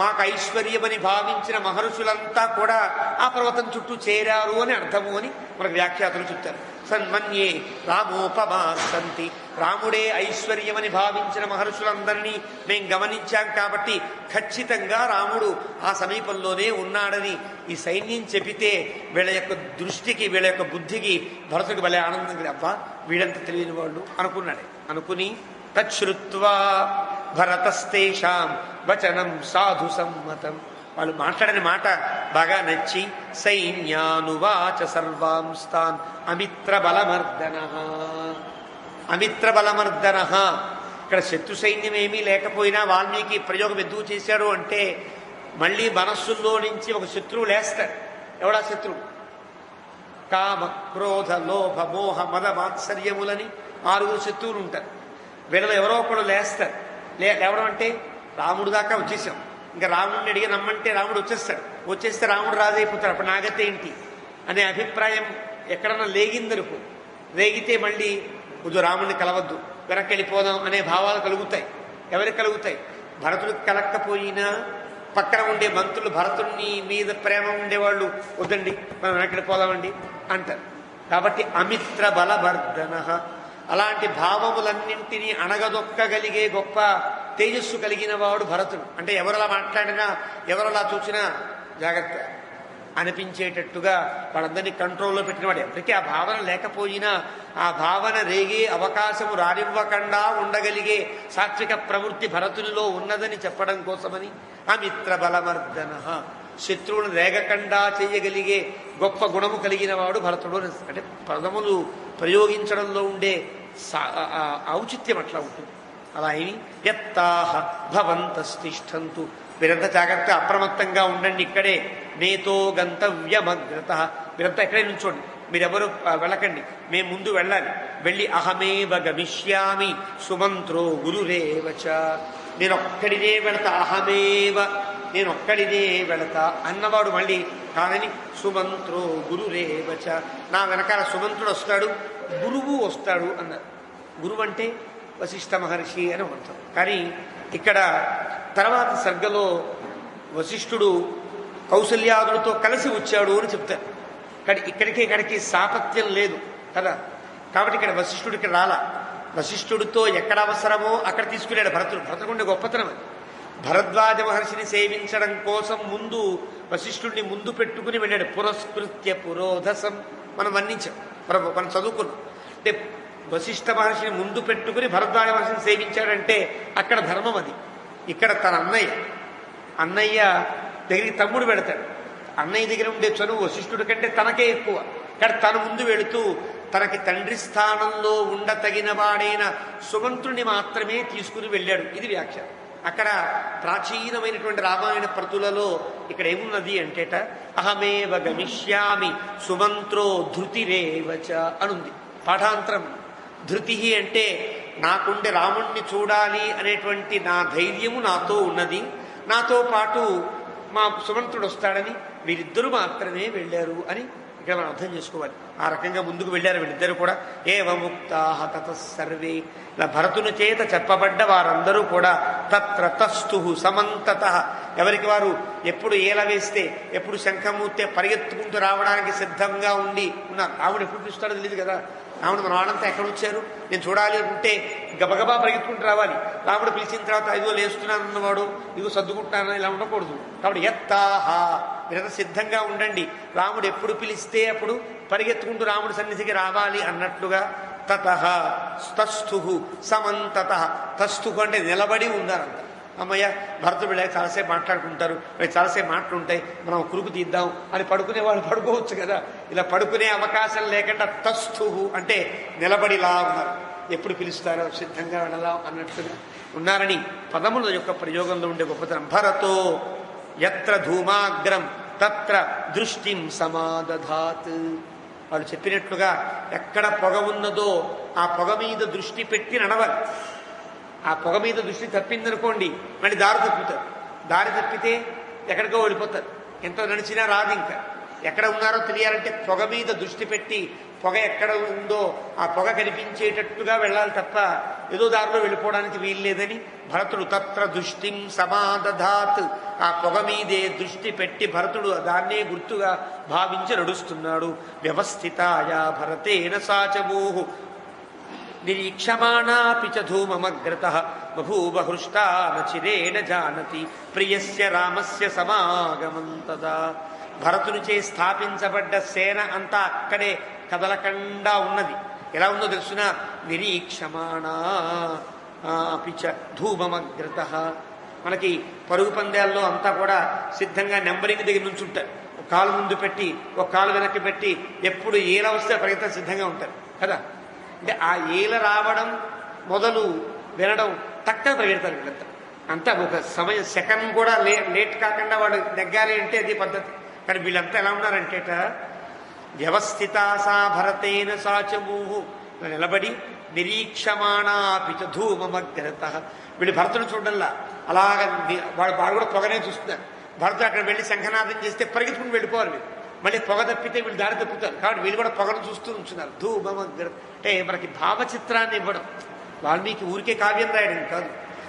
మాకు ఐశ్వర్యమని భావించిన మహర్షులంతా కూడా ఆ పర్వతం చుట్టూ చేరారు అని అర్థము అని మనకు వ్యాఖ్యాతలు చెప్తారు. సన్మన్యే రామోపమాసంతి. రాముడే ఐశ్వర్యమని భావించిన మహర్షులందరినీ మేం గమనించాం కాబట్టి ఖచ్చితంగా రాముడు ఆ సమీపంలోనే ఉన్నాడని ఈ సైన్యం చెప్పితే వీళ్ళ యొక్క దృష్టికి, వీళ్ళ యొక్క బుద్ధికి భరతుడికి భలే ఆనందం. అబ్బా వీళ్ళంత తెలియని వాళ్ళు అనుకుని తచ్చుత్వా భరతస్తేషాం వచనం సాధు సమ్మతం. వాళ్ళు మాట్లాడిన మాట బాగా నచ్చి సైన్యానువాచ సర్వాంస్తాన్ అమిత్ర బలమర్దన. ఇక్కడ శత్రు సైన్యం ఏమీ లేకపోయినా వాల్మీకి ప్రయోగం ఎందుకు చేశాడు అంటే మళ్ళీ మనస్సుల్లో నుంచి ఒక శత్రువు లేస్తాడు. ఎవడా శత్రువు? కామ క్రోధ లోభ మోహ మద మాత్సర్యములని 6 శత్రువులు ఉంటారు. వీళ్ళలో ఎవరో ఒకడు లేస్తారు. లేవడం అంటే రాముడు దాకా వచ్చేసాం, ఇంకా రాముడిని అడిగి రమ్మంటే రాముడు వచ్చేస్తే రాముడు రాజు అయిపోతాడు. అప్పుడు నాగతే ఏంటి అనే అభిప్రాయం ఎక్కడన్నా లేగిందనుకో, రేగితే మళ్ళీ వద్దు రాముడిని కలవద్దు, వెనక్కి వెళ్ళిపోదాం అనే భావాలు కలుగుతాయి. ఎవరికి కలుగుతాయి? భరతుడికి కలక్కపోయినా పక్కన ఉండే మంత్రులు భరతుడిని మీద ప్రేమ ఉండేవాళ్ళు వద్దండి మనం వెనక్కి వెళ్ళిపోదామండి అంటారు. కాబట్టి అమిత్ర బలవర్ధన. అలాంటి భావములన్నింటినీ అణగదొక్కగలిగే గొప్ప తేజస్సు కలిగిన వాడు భరతుడు. అంటే ఎవరలా మాట్లాడినా, ఎవరలా చూసినా జాగ్రత్త, అనిపించేటట్టుగా వాళ్ళందరినీ కంట్రోల్లో పెట్టినవాడు. ఎవరికి ఆ భావన లేకపోయినా ఆ భావన రేగే అవకాశము రానివ్వకుండా ఉండగలిగే సాత్విక ప్రవృత్తి భరతునిలో ఉన్నదని చెప్పడం కోసమని అమిత్ర బలమర్దన, శత్రువులను రేగకుండా చేయగలిగే గొప్ప గుణము కలిగిన వాడు భరతుడు. అంటే పదములు ప్రయోగించడంలో ఉండే ఔచిత్యం అట్లా ఉంటుంది. అలా అయిని యత్తాహ భవంతస్తిష్టంతు, మీరంతా జాగ్రత్త అప్రమత్తంగా ఉండండి, ఇక్కడే నేతో గంతవ్యమగ్రత, మీరంతా ఇక్కడే నుంచోండి, మీరెవరు వెళ్ళకండి, మేము ముందు వెళ్ళాలి. వెళ్ళి అహమేవ గమిష్యామి సుమంత్రో గురురేవచ, నేనొక్కడినే వెళతా, అహమేవ నేనొక్కడినే వెళతా అన్నవాడు మళ్ళీ కాదని సుమంత్రో గురురేవచ, నా వెనకాల సుమంత్రుడు వస్తాడు, గురువు వస్తాడు అన్నారు. గురువు అంటే వశిష్ఠ మహర్షి అని అర్థం. కానీ ఇక్కడ తర్వాత సర్గలో వశిష్ఠుడు కౌసల్యాదులతో కలిసి వచ్చాడు అని చెప్తారు. కానీ ఇక్కడికి సాపత్యం లేదు కదా, కాబట్టి ఇక్కడ వశిష్ఠుడు ఇక్కడ రాలా. వశిష్ఠుడితో ఎక్కడ అవసరమో అక్కడ తీసుకున్నాడు భరతుడు. భరతుడుండే గొప్పతనం అది. భరద్వాజ మహర్షిని సేవించడం కోసం ముందు వశిష్ఠుడిని ముందు పెట్టుకుని వెళ్ళాడు. పురస్కృత్య పురోధసం మనం వర్ణించాం, మనం చదువుకున్నాం. అంటే వశిష్ఠ మహర్షిని ముందు పెట్టుకుని భరద్వాజ మహర్షిని సేవించాడంటే అక్కడ ధర్మం అది. ఇక్కడ తన అన్నయ్య దగ్గరికి తమ్ముడు పెడతాడు. అన్నయ్య దగ్గర ఉండే చనువు వశిష్ఠుడి కంటే తనకే ఎక్కువ. కానీ తను ముందు వెళుతూ తనకి తండ్రి స్థానంలో ఉండతగిన వాడైన సుమంత్రుని మాత్రమే తీసుకుని వెళ్ళాడు. ఇది వ్యాఖ్య. అక్కడ ప్రాచీనమైనటువంటి రామాయణ ప్రతులలో ఇక్కడ ఏమున్నది అంటేట అహమేవ గమిష్యామి సుమంత్రో ధృతిరేవచ అనుంది పాఠాంతరం. ధృతి అంటే నాకుండే రాముణ్ణి చూడాలి అనేటువంటి నా ధైర్యము నాతో ఉన్నది, నాతో పాటు మా సుమంత్రుడు వస్తాడని వీరిద్దరూ మాత్రమే వెళ్ళారు అని ఇక్కడ మనం అర్థం చేసుకోవాలి. ఆ రకంగా ముందుకు వెళ్ళారు వీళ్ళిద్దరూ కూడా. ఏవముక్తాః తతః సర్వే, ఇలా భరతుని చేత చెప్పబడ్డ వారందరూ కూడా తత్ర తస్థు సమంతతః, ఎవరికి వారు ఎప్పుడు ఏల వేస్తే ఎప్పుడు శంఖమూర్తే పరిగెత్తుకుంటూ రావడానికి సిద్ధంగా ఉండి ఉన్నారు. రాముడు ఎప్పుడు పిలుస్తాడో తెలియదు కదా. రాముడు మన వాళ్ళంతా ఎక్కడ వచ్చారు, నేను చూడాలి అనుకుంటే గబగబా పరిగెత్తుకుంటూ రావాలి. రాముడు పిలిచిన తర్వాత ఇదిగో లేస్తున్నాను అన్నవాడు ఇదిగో సర్దుకుంటున్నాను ఇలా ఉండకూడదు. కాబట్టి యత్తాహ, మీరంతా సిద్ధంగా ఉండండి, రాముడు ఎప్పుడు పిలిస్తే అప్పుడు పరిగెత్తుకుంటూ రాముడి సన్నిధికి రావాలి అన్నట్లుగా. తతః తస్థు సమంతతః, తస్థు అంటే నిలబడి ఉన్నారంట. అమ్మయ్య భరతుడు వెళ్ళాక చాలాసేపు మాట్లాడుకుంటారు, చాలాసేపు మాటలుంటాయి, మనం కురుకు తీద్దాం అని పడుకునే వాళ్ళు పడుకోవచ్చు కదా. ఇలా పడుకునే అవకాశం లేకుండా తస్థు అంటే నిలబడిలా ఉన్నారు, ఎప్పుడు పిలుస్తారో సిద్ధంగా వెళ్ళాం అన్నట్లుగా ఉన్నారని పదముల యొక్క ప్రయోగంలో ఉండే గొప్పతనం. భరతో యత్ర ధూమాగ్రం తత్ర దృష్టిం సమాదధాత్, వాళ్ళు చెప్పినట్లుగా ఎక్కడ పొగ ఉన్నదో ఆ పొగ మీద దృష్టి పెట్టి నడవాలి. ఆ పొగ మీద దృష్టి తప్పిందనుకోండి మళ్ళీ దారి తప్పుతారు. దారి తప్పితే ఎక్కడికో వెళ్ళిపోతారు, ఎంతో నడిచినా రాదు. ఇంకా ఎక్కడ ఉన్నారో తెలియాలంటే పొగ మీద దృష్టి పెట్టి పొగ ఎక్కడ ఉందో ఆ పొగ కనిపించేటట్టుగా వెళ్ళాలి తప్ప ఏదో దారిలో వెళ్ళిపోవడానికి వీల్లేదని భరతుడు తత్ర దృష్టిం సమాదధాత్, ఆ పొగ మీదే దృష్టి పెట్టి భరతుడు దాన్నే గుర్తుగా భావించి నడుస్తున్నాడు. వ్యవస్థితాయా భరతేన సాచమూహు నిరీక్షమాణాపి చ ధూమమగ్రతః బభూవ హృష్టా నచిరేణ జానతి ప్రియస్య రామస్య సమాగమం తదా. భరతునిచే స్థాపించబడ్డ సేన అంతా అక్కడే కదలకుండా ఉన్నది. ఎలా ఉందో తెలుసిన, నిరీక్షమాణా అపి చ ధూమమగ్రతః. మనకి పరుగు పందాల్లో అంతా కూడా సిద్ధంగా నెంబరింగ్ దగ్గర నుంచి ఉంటారు. ఒక కాలు ముందు పెట్టి ఒక కాలు వెనక్కి పెట్టి ఎప్పుడు ఏలా వస్తే పరిగెత్త సిద్ధంగా ఉంటారు కదా. అంటే ఆ ఏల రావడం మొదలు వినడం టక్కన పరిగెడతారు వీళ్ళంతా. అంతా ఒక సమయం సెకండ్ కూడా లేట్ కాకుండా వాడు నెగ్గాలి అంటే అది పద్ధతి. కానీ వీళ్ళంతా ఎలా ఉన్నారంటేట వ్యవస్థితాసా భరతేన సాచమూహు, నిలబడి నిరీక్షమాణాపి చ ధూమమగ్రతః. వీళ్ళు భరతుడు చూడల్లా అలాగ వాడు కూడా పొగనే చూస్తున్నారు. భరతుడు అక్కడ వెళ్ళి శంఖనాదం చేస్తే పరిగెత్తుకుని వెళ్ళిపోవాలి వీళ్ళు. మళ్ళీ పొగ తప్పితే వీళ్ళు దారి తప్పుతారు. కాబట్టి వీళ్ళు కూడా పొగను చూస్తూ ఉంచున్నారు. ధూమమగ్రత అంటే మనకి భావచిత్రాన్ని ఇవ్వడం. వాల్మీకి ఊరికే కావ్యం రాయడం కాదు,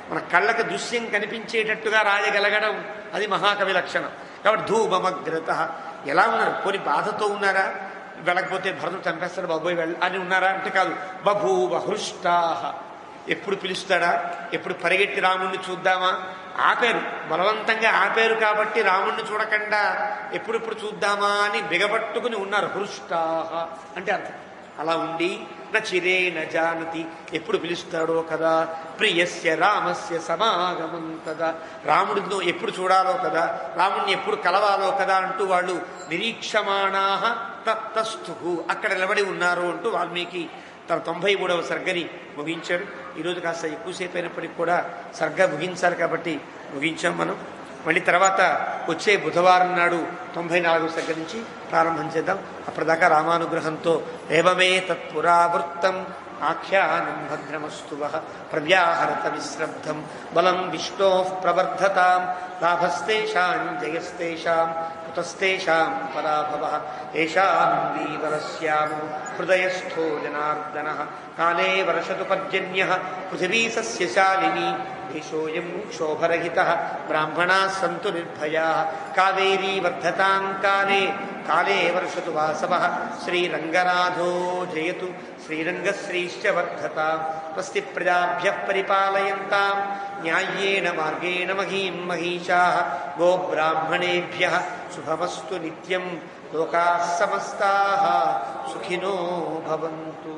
మన కళ్ళకు దృశ్యం కనిపించేటట్టుగా రాయగలగడం అది మహాకవి లక్షణం. కాబట్టి ధూమమగ్రత. ఎలా ఉన్నారు, కొన్ని బాధతో ఉన్నారా, వెళ్ళకపోతే భరతుడు చంపేస్తాడు బాబోయ్ అని ఉన్నారా అంటే కాదు. బభూవ హృష్టాహ, ఎప్పుడు పిలుస్తాడా, ఎప్పుడు పరిగెత్తి రాముణ్ణి చూద్దామా, ఆపారు, బలవంతంగా ఆపారు కాబట్టి రాముణ్ణి చూడకుండా ఎప్పుడెప్పుడు చూద్దామా అని బిగబట్టుకుని ఉన్నారు. హృష్టాహ అంటే అర్థం. అలా ఉండి నచిరే నజానతి ఎప్పుడు పిలుస్తాడో కదా, ప్రియస్య రామస్య సమాగమం కదా, రాముడితో ఎప్పుడు చూడాలో కదా, రాముడిని ఎప్పుడు కలవాలో కదా అంటూ వాళ్ళు నిరీక్షమాణాహ తత్తస్థు అక్కడ నిలబడి ఉన్నారు అంటూ వాల్మీకి తన 93వ సర్గని ముగించాడు. ఈరోజు కాస్త ఎక్కువసేపు అయినప్పటికీ కూడా సర్గ ముగించాలి కాబట్టి ముగించాం మనం. మళ్ళీ తర్వాత వచ్చే బుధవారం నాడు 94వ సర్గ నుంచి ప్రారంభం చేద్దాం. అప్పటిదాకా రామానుగ్రహంతో ఏవమే తత్పురావృత్తం ఆఖ్యానం భద్రమస్తు ప్రవ్యాహరత విశ్రబ్ధం బలం విష్ణో ప్రవర్ధతాం లాభస్తేషాం జయస్తేషాం కుతస్తేషాం పరాభవ ఏషాం వీవరస్యామో హృదయస్థో జనార్దన కాలే వర్షతు పర్జన్య పృథివీ సస్యశాలిని దేశోయం క్షోభరహిత బ్రాహ్మణా సంతు నిర్భయా కావేరీ వర్ధతాం కాలే కాలే వర్షతు వాసవ శ్రీరంగనాథో జయతు శ్రీరంగశ్రీశ్చ వర్ధతాం స్వస్తి ప్రజాభ్య పరిపాలయంతాం న్యాయేన మార్గేణ మహీం మహీషాః గోబ్రాహ్మణేభ్యః శుభమస్తు నిత్యం లోకాః సమస్తాః సుఖినో భవంతు.